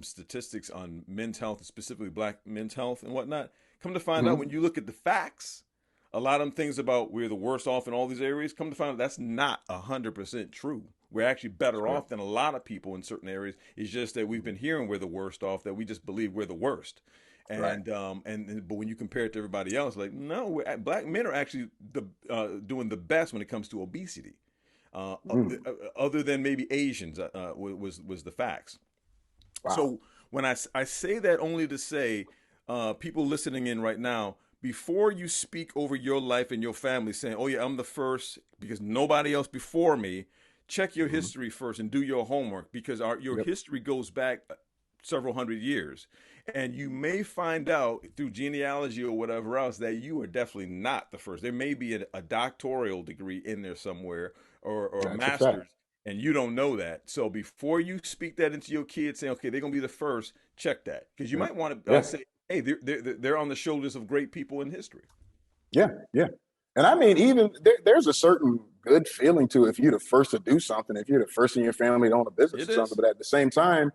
statistics on men's health, specifically black men's health and whatnot. Come to find out, Mhm. when you look at the facts, a lot of them things about we're the worst off in all these areas, come to find out that's not 100% true. We're actually That's better correct. off than a lot of people in certain areas. It's just that we've Mhm. been hearing we're the worst off, that we just believe we're the worst. Right. But when you compare it to everybody else, like, no, black men are actually doing the best when it comes to obesity. Mm. Other than maybe Asians, was the facts. Wow. So when I say that only to say, people listening in right now, before you speak over your life and your family, saying, "Oh yeah, I'm the first because nobody else before me," check your Mhm. history first and do your homework, because your Yep. history goes back several hundred years, and you may find out through genealogy or whatever else that you are definitely not the first. There may be a doctoral degree in there somewhere, or a That's a fact. master's, and you don't know that. So before you speak that into your kids, saying, "Okay, they're gonna be the first," check that, because you Yeah. might want to Yeah. say, "Hey, they're on the shoulders of great people in history." Yeah. Yeah. And I mean, even there's a certain good feeling to if you're the first to do something, if you're the first in your family to own a business It or something. is. But at the same time,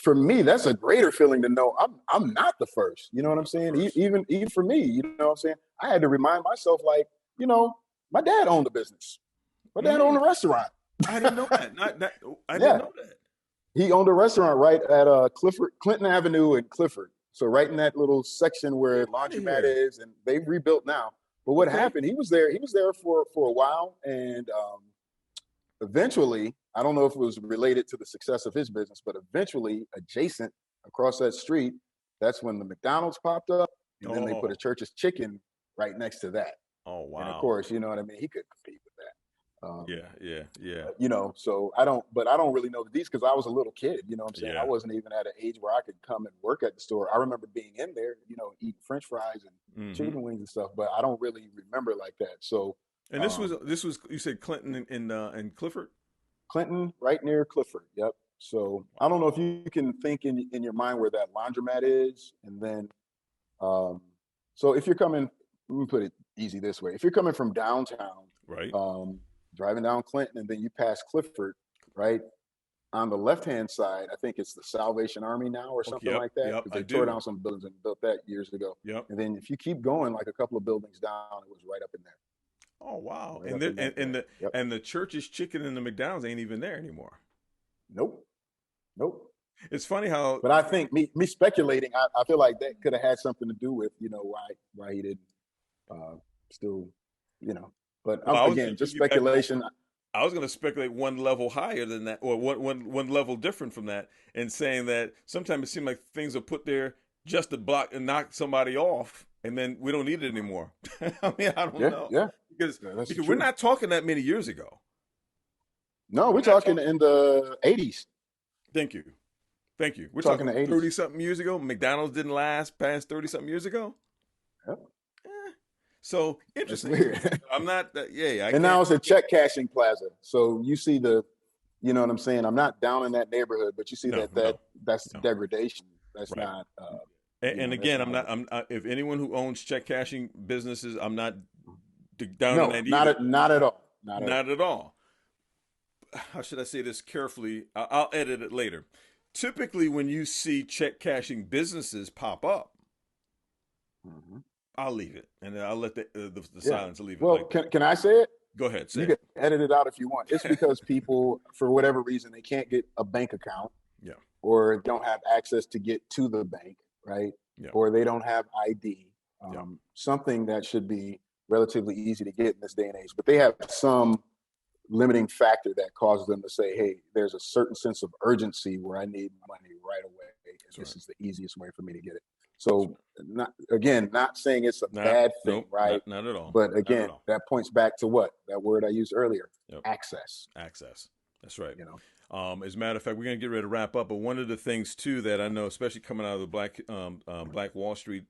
for me, that's a greater feeling to know I'm not the first. You know You're what I'm not the saying? first. Even for me, you know what I'm saying? I had to remind myself, like, you know, my dad owned a business. My dad owned Mm, a restaurant. I didn't know that. Not I didn't Yeah, know that. he owned a restaurant right at Clifford, Clinton Avenue in Clifford. So right in that little section where Get out of laundromat here. is, and they've rebuilt now. But what Okay. happened? He was there. He was there for a while, and eventually, I don't know if it was related to the success of his business, but eventually, adjacent across that street, that's when the McDonald's popped up, and then they put a Oh. Church's Chicken right next to that. Oh And of wow. course, you know what I mean. He couldn't compete with that. Yeah. Yeah. Yeah. You know, so I don't really know the details because I was a little kid. You know what I'm saying? I Yeah. wasn't even at an age where I could come and work at the store. I remember being in there, you know, eating French fries and Mm-hmm. chicken wings and stuff, but I don't really remember like that. So, And um, this was you said Clinton and Clifford. Clinton, right near Clifford. Yep. So I don't know if Wow. you can think in your mind where that laundromat is, and then um, so if you're coming, let me put it easy this way: if you're coming from downtown, Right. um, driving down Clinton, and then you pass Clifford, right on the left hand side, I think it's the Salvation Army now or Okay. something Yep. like that Yep. because I they tore do. down some buildings and built that years ago. Yep. And then if you keep going like a couple of buildings down, it was right up in there, Oh wow. right up in that area. Yep. And the Church's Chicken and the McDonald's ain't even there anymore. Nope. Nope. It's funny how. But I think me speculating, I feel like that could have had something to do with why he didn't uh, still, you know. But Well, I was going again, to just piggyback. speculation. I was going to speculate one level higher than that, or one level different from that, and saying that sometimes it seems like things are put there just to block and knock somebody off, and then we don't need it anymore. I mean, I don't Yeah, know, yeah, because yeah, that's we're true. not talking that many years ago. No, we're We're not talking talking. in the '80s. Thank you, thank you. We're We're talking talking the '80s. 30 something years ago. McDonald's didn't last past 30 something years ago. Yep, Eh. So that's interesting. weird. I'm not. Yeah, I And can't. now it's a check cashing plaza. So you see you know what I'm saying? I'm not down in that neighborhood, but you see No, that's no. degradation. That's Right. not, And that's again, not a, if anyone who owns check cashing businesses, I'm not down in no, that either. not at all. Not at all. Not at all. How should I say this carefully? I'll edit it later. typically when you see check cashing businesses pop up, Hmm. I'll leave it, and I'll let the Yeah. silence leave it Well, like that. can I say it? Go ahead, You say can edit it out if you want. It's it. because people, for whatever reason, they can't get a bank account Yeah, or don't have access to get to the bank, right? yeah, Or they don't have ID, yeah. something that should be relatively easy to get in this day and age. But they have some limiting factor that causes them to say, hey, there's a certain sense of urgency where I need money right away. And That's this right. is the easiest way for me to get it. That's So, right. not saying it's a Not, bad thing, nope, right? not at all. But Not at again, all. that points back to what? That word I used earlier, Yep. access, Access. That's right. you know? As a matter of fact, we're going to get ready to wrap up. But one of the things too that I know, especially coming out of the Black Wall Street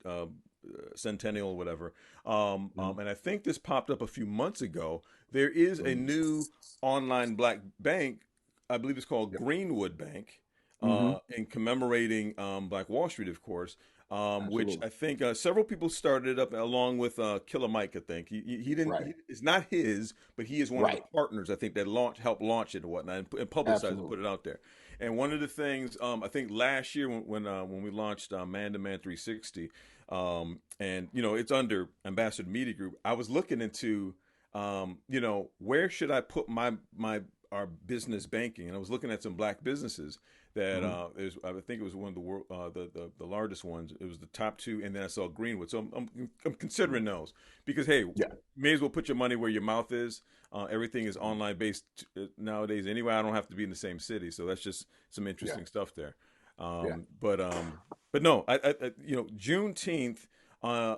Centennial or whatever, Mhm. and I think this popped up a few months ago. There is a Mhm. new online black bank. I believe it's called Yep. Greenwood Bank, Hmm. in commemorating Black Wall Street, of course. Which Absolutely. I think several people started up along with Killer Mike. I think he didn't. Right. It's not his, but he is one of the Right. partners. I think that helped launch it and whatnot, and publicize and put Absolutely. it out there. And one of the things I think last year when we launched Man to Man 360, and it's under Ambassador Media Group, I was looking into where should I put my our business banking, and I was looking at some black businesses that Hmm. I think it was one of the world the largest ones. It was the top two, and then I saw Greenwood. So I'm considering those because hey, Yeah. may as well put your money where your mouth is. Everything is online based nowadays. Anyway, I don't have to be in the same city, so that's just some Yeah. interesting stuff there. Yeah. But no, Juneteenth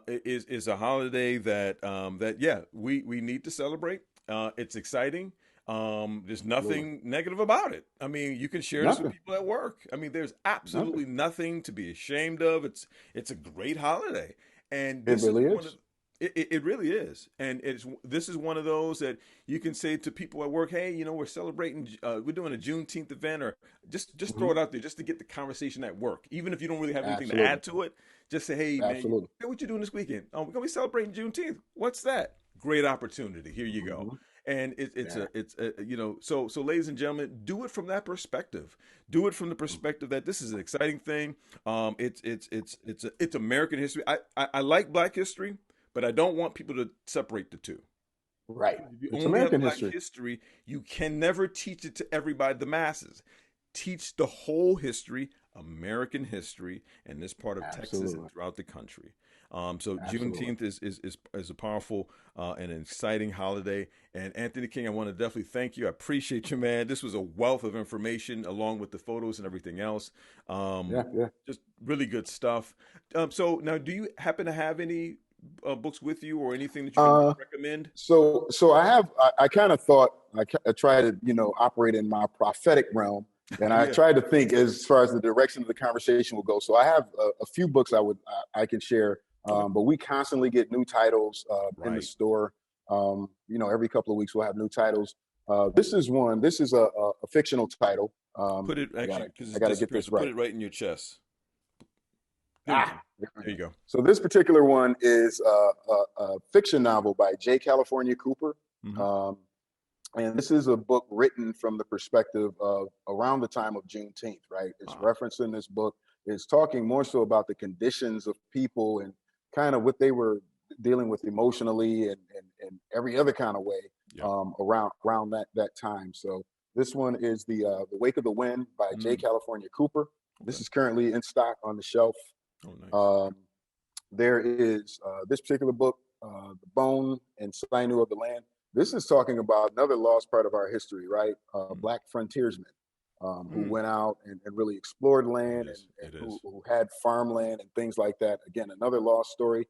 is a holiday that yeah we need to celebrate. It's exciting. There's Absolutely. nothing negative about it. I mean, you can share this with Nothing. people at work. I mean, there's Nothing. absolutely nothing to be ashamed of. It's a great holiday, and It this is really one of is. it really is, and this is one of those that you can say to people at work, hey, we're celebrating, we're doing a Juneteenth event, or just throw Hmm. it out there just to get the conversation at work, even if you don't really have anything to Absolutely. add to it. Just say, hey man, Absolutely. hey, what you doing this weekend? Oh, we're gonna be celebrating Juneteenth. What's that? Great opportunity. Here you go. Hmm. And Yeah. it's a so ladies and gentlemen, do it from that perspective. Do it from the Mhm. perspective that this is an exciting thing. It's American history. I like Black history, but I don't want people to separate the two. Right. Because if you It's only have American Black history. history, you can never teach it to everybody, the masses. Teach the whole history, American history, in this part of Texas and Absolutely. throughout the country. So Absolutely. Juneteenth is a powerful and an exciting holiday. And Anthony King, I want to definitely thank you. I appreciate you, man. This was a wealth of information along with the photos and everything else. Yeah. Um, Yeah. just really good stuff. So now, do you happen to have any books with you or anything that you can Uh, recommend? so I kind of thought I try to operate in my prophetic realm, and I Yeah, tried to think as far as the direction of the conversation will go. So I have a few books I can share, okay, but we constantly get new titles in the right. store. Every couple of weeks we'll have new titles. This is one. This is a fictional title. Put it I actually gotta because I it's gotta get disappearing. this So put right. it right in your chest. There you go. Ah, there we There you go. go. So this particular one is a fiction novel by J. California Cooper. Hmm. Um, and this is a book written from the perspective of around the time of Juneteenth, right? It's Wow. referenced in this book. It's talking more so about the conditions of people and kind of what they were dealing with emotionally and every other kind of way Yep. around that time. So this one is the Wake of the Wind by J. Mm. California Cooper. This Okay. is currently in stock on the shelf. Oh, nice. Um, there is this particular book, The Bone and Sinew of the Land. This is talking about another lost part of our history, right? Mm. Black frontiersmen who Mm. went out and really explored It land is. and It who, is. who had farmland and things like that. Again, another lost story.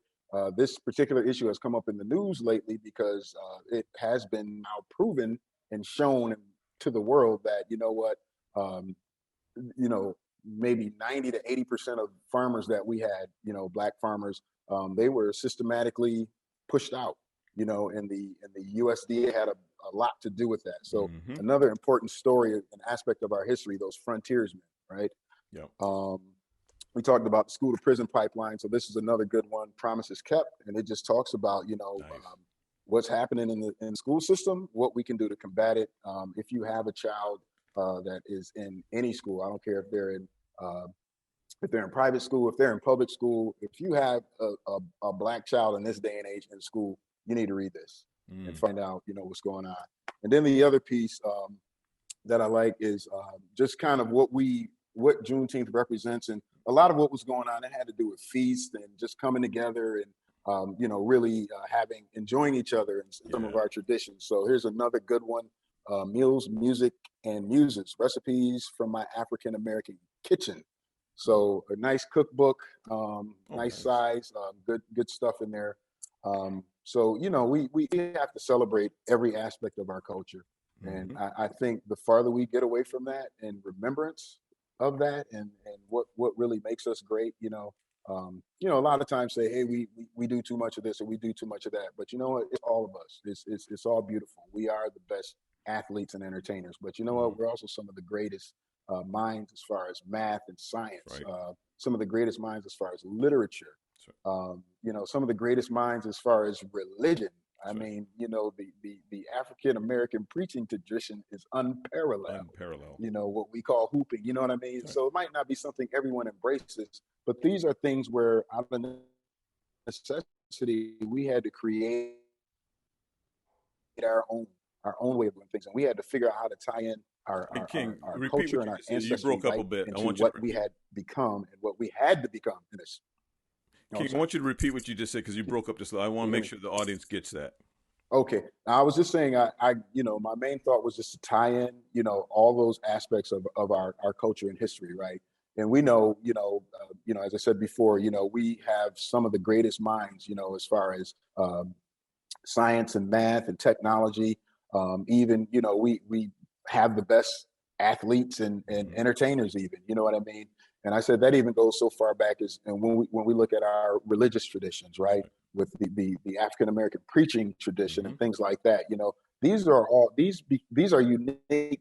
This particular issue has come up in the news lately because it has been now proven and shown to the world that, um, you know, maybe 90 to 80% of farmers that we had, black farmers, they were systematically pushed out, and the USDA had a lot to do with that. So Hmm. another important story, an aspect of our history, those frontiersmen, right? Yep. Um, we talked about the school to prison pipeline. So this is another good one, Promises Kept. And it just talks about, Nice. what's happening in the school system, what we can do to combat it. If you have a child that is in any school. I don't care if they're in private school, if they're in public school. If you have a Black child in this day and age in school, you need to read this and find out, what's going on. And then the other piece that I like is just kind of what Juneteenth represents, and a lot of what was going on. It had to do with feast and just coming together and really enjoying each other and some of our traditions. So here's another good one: meals, music, and muses, recipes from my African American kitchen. So a nice cookbook, nice size, good stuff in there. So we have to celebrate every aspect of our culture. And I think the farther we get away from that and remembrance of that and what really makes us great, a lot of times say, hey, we do too much of this or we do too much of that. But you know what? It's all of us. It's all beautiful. We are the best athletes and entertainers. But you know what? We're also some of the greatest minds as far as math and science. Some of the greatest minds as far as literature. Some of the greatest minds as far as religion. I mean, the African American preaching tradition is unparalleled. What we call hooping, you know what I mean? So it might not be something everyone embraces, but these are things where out of necessity, we had to create our own way of doing things. And we had to figure out how to tie in our culture and our ancestry. You broke up a bit. I want what we had become and what we had to become in this. King, I want you to repeat what you just said because you broke up just a little. I want to make sure the audience gets that. Okay. I was just saying, my main thought was just to tie in, all those aspects of our culture and history, right? And we know, as I said before, we have some of the greatest minds, as far as science and math and technology. Even, we have the best athletes and entertainers even, you know what I mean? And I said that even goes so far back as, and when we look at our religious traditions, right, with the African American preaching tradition and things like that, these are unique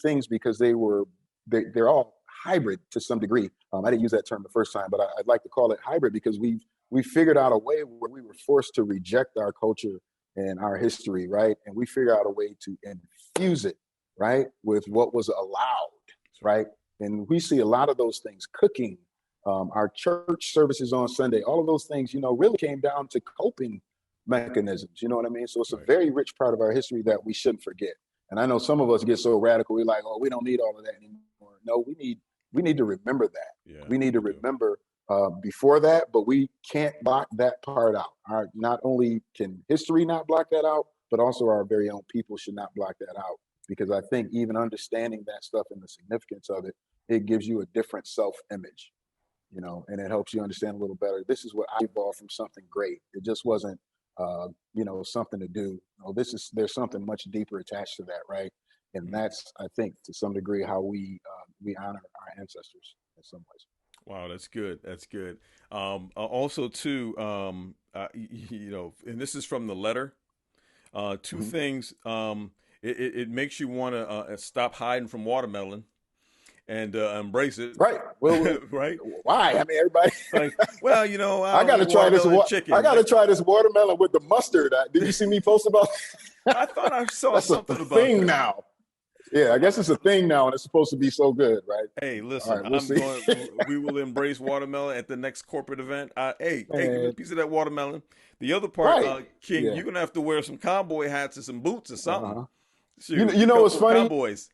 things because they're all hybrid to some degree. I didn't use that term the first time, but I'd like to call it hybrid because we figured out a way where we were forced to reject our culture and our history, right, and we figured out a way to infuse it, right, with what was allowed, right. And we see a lot of those things, cooking, our church services on Sunday, all of those things, really came down to coping mechanisms. You know what I mean? So it's a very rich part of our history that we shouldn't forget. And I know some of us get so radical, we're like, oh, we don't need all of that anymore. No, we need to remember that. Yeah, we need to remember before that, but we can't block that part out. Not only can history not block that out, but also our very own people should not block that out. Because I think even understanding that stuff and the significance of it, it gives you a different self-image, and it helps you understand a little better. This is what I evolved from something great. It just wasn't, something to do. There's something much deeper attached to that, right? And that's, I think, to some degree, how we honor our ancestors in some ways. Wow, that's good. That's good. Also, too, and this is from the letter. Two things. It makes you want to stop hiding from watermelon and embrace it. Right. Well, right. Why? I mean, everybody. Well, I got to try this. Chicken. I got to try this watermelon with the mustard. Did you see me post about? I thought I saw something about thing that. Now. Yeah, I guess it's a thing now, and it's supposed to be so good, right? Hey, listen, we will embrace watermelon at the next corporate event. Hey, give me a piece of that watermelon. The other part, King, you're gonna have to wear some cowboy hats and some boots or something. Shoot, you know what's funny? Cowboys.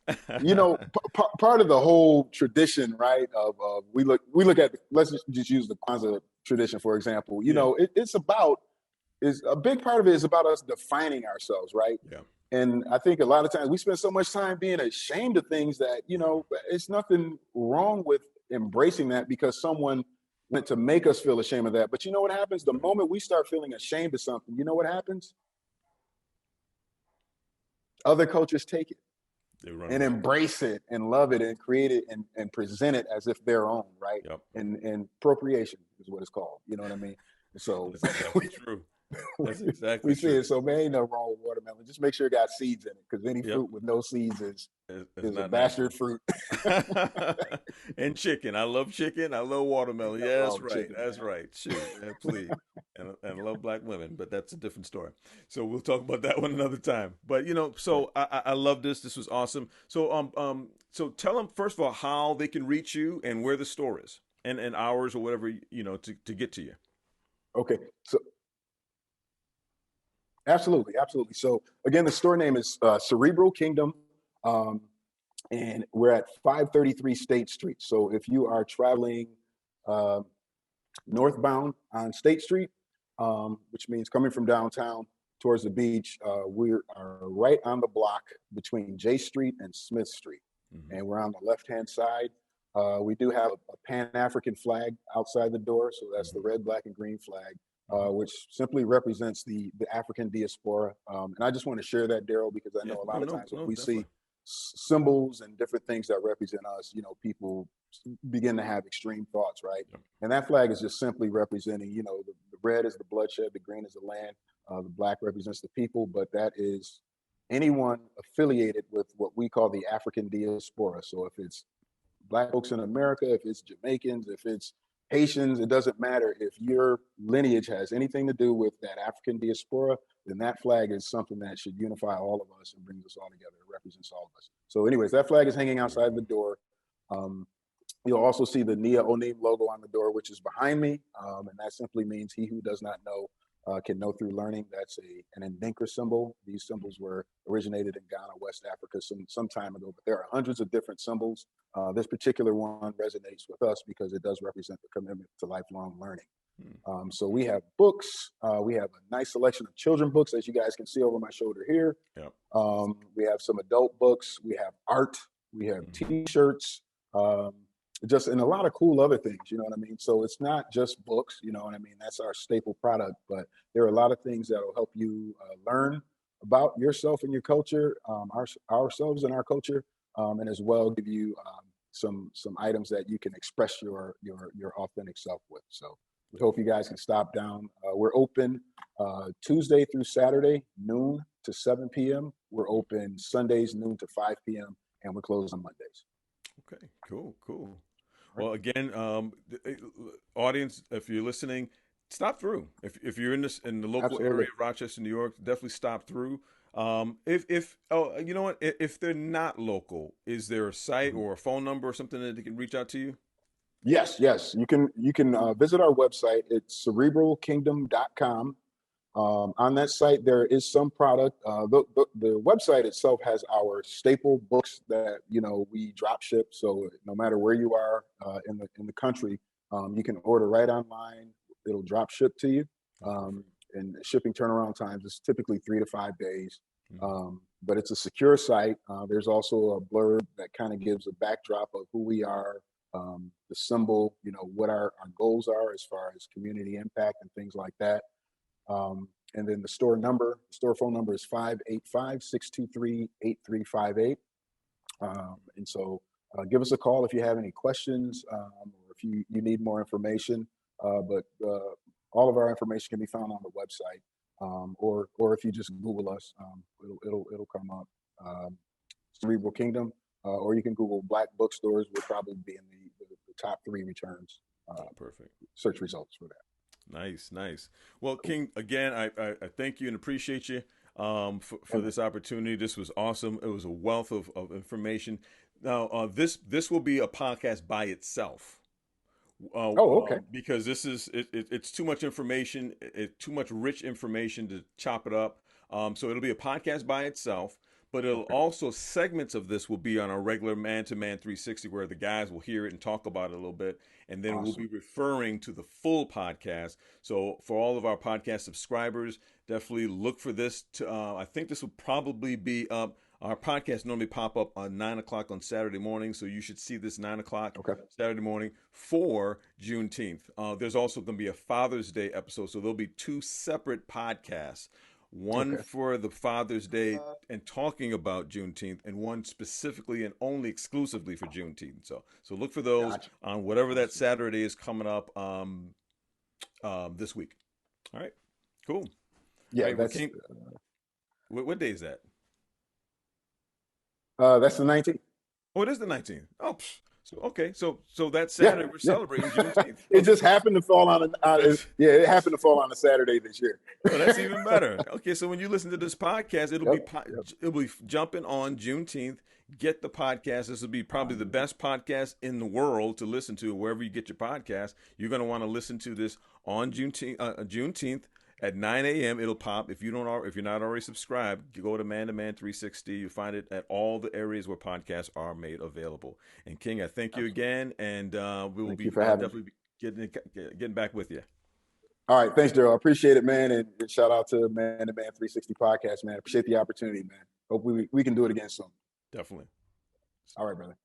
Part of the whole tradition, right? Of we look at let's just use the Kwanzaa tradition for example. It's a big part of it is about us defining ourselves, right? Yeah. And I think a lot of times we spend so much time being ashamed of things that it's nothing wrong with embracing that because someone went to make us feel ashamed of that. But you know what happens? The moment we start feeling ashamed of something, you know what happens? Other cultures take it and embrace it and love it and create it and present it as if their own, right? Yep. And appropriation is what it's called. You know what I mean? So that's exactly true. That's exactly We see true. it. So man, ain't no wrong with watermelon. Just make sure it got seeds in it, because any Yep. fruit with no seeds It's is a not bastard natural. fruit. And chicken. I love chicken. I love watermelon. Nothing Yeah, wrong that's with right. chicken, That's man. right. Shoot, yeah, please. And I love black women, but that's a different story. So we'll talk about that one another time. But Right. so I love this. This was awesome. So tell them first of all how they can reach you and where the store is and hours or whatever to get to you. Okay. So absolutely, absolutely. So again, the store name is Cerebral Kingdom. Um, and we're at 533 State Street. So if you are traveling uh, northbound on State Street, which means coming from downtown towards the beach, we are right on the block between J Street and Smith Street. Hmm. And we're on the left-hand side. We do have a Pan-African flag outside the door. So that's the Hmm. red, black, and green flag, Hmm. which simply represents the African diaspora. And I just want to share that, Daryl, because I Yeah. know a Oh lot of no, times when no, we see definitely. symbols and different things that represent us, people begin to have extreme thoughts, right? Yep. And that flag is just simply representing, the red is the bloodshed, the green is the land, the black represents the people, but that is anyone affiliated with what we call the African diaspora. So if it's black folks in America, if it's Jamaicans, if it's Haitians, it doesn't matter. If your lineage has anything to do with that African diaspora, then that flag is something that should unify all of us and brings us all together. It represents all of us. So, anyways, that flag is hanging outside the door. Um, You'll also see the Nia Onim logo on the door, which is behind me, and that simply means "He who does not know can know through learning." That's an Ndinkra symbol. These symbols were originated in Ghana, West Africa, some time ago. But there are hundreds of different symbols. This particular one resonates with us because it does represent the commitment to lifelong learning. Hmm. So we have books. We have a nice selection of children books, as you guys can see over my shoulder here. Yep. We have some adult books. We have art. We have Hmm. T-shirts. Um, just and a lot of cool other things, you know what I mean? So it's not just books, you know what I mean? That's our staple product, but there are a lot of things that will help you learn about yourself and your culture, ourselves and our culture, and as well give you some items that you can express your authentic self with. So we hope you guys can stop down. We're open Tuesday through Saturday, noon to 7 p.m. We're open Sundays, noon to 5 p.m., and we're closed on Mondays. Okay. Cool. Cool. All right. Well, again, audience, if you're listening, stop through. If you're in the local Absolutely. area of Rochester, New York, definitely stop through. If oh, you know what? If they're not local, is there a site Mhm. or a phone number or something that they can reach out to you? Yes, yes. You can visit our website. It's cerebralkingdom.com. On that site, there is some product. The website itself has our staple books that we drop ship. So no matter where you are in the country, you can order right online. It'll drop ship to you. Oh, Um, perfect. and shipping turnaround times is typically 3 to 5 days. Hmm. But it's a secure site. There's also a blurb that kind of gives a backdrop of who we are, the symbol, what our goals are as far as community impact and things like that. And then the store phone number is 585-623-8358. And so give us a call if you have any questions, or if you need more information. But all of our information can be found on the website, or if you just Google us, it'll come up. Cerebral Kingdom, or you can Google Black bookstores. We'll probably be in the top three returns Oh, perfect. search results for that. Nice, nice. Well, Cool. King, again, I thank you and appreciate you Yeah, for man. this opportunity. This was awesome. It was a wealth of information. Now, this will be a podcast by itself. Oh, okay. Because it's too much information, too much rich information to chop it up. So it'll be a podcast by itself, but it'll Okay. also segments of this will be on our regular man to man 360 where the guys will hear it and talk about it a little bit, and then we'll be Awesome. referring to the full podcast. So for all of our podcast subscribers, definitely look for this. I think this will probably be up. Our podcast normally pop up on 9 o'clock on Saturday morning, so you should see this 9 o'clock Okay. Saturday morning for Juneteenth. There's also going to be a Father's Day episode, so there'll be two separate podcasts. One Okay. for the Father's Day and talking about Juneteenth, and one specifically and only exclusively for Juneteenth. So look for those Gotcha. on whatever that Awesome. Saturday is coming up this week. All right, Cool. Yeah, Hey, what day is that? that's the 19th. Oh, it is the 19th. Oh, so okay. So that Yeah, Saturday we're yeah. celebrating Juneteenth. It just happened to fall on yeah, it happened to fall on a Saturday this year. Oh, that's even better. Okay, so when you listen to this podcast, Yep, yep. it'll be jumping on Juneteenth. Get the podcast. This will be probably the best podcast in the world to listen to wherever you get your podcast. You're going to want to listen to this on Juneteenth at 9 a.m. It'll pop. If you're not already subscribed, you go to Man to Man 360. You find it at all the areas where podcasts are made available. And King, I thank you again, and we will Thank be you for having me. definitely getting back with you. All right, thanks, Daryl. I appreciate it, man, and shout out to Man to Man 360 podcast, man. Appreciate the opportunity, man. Hope we can do it again soon. Definitely. All right, brother.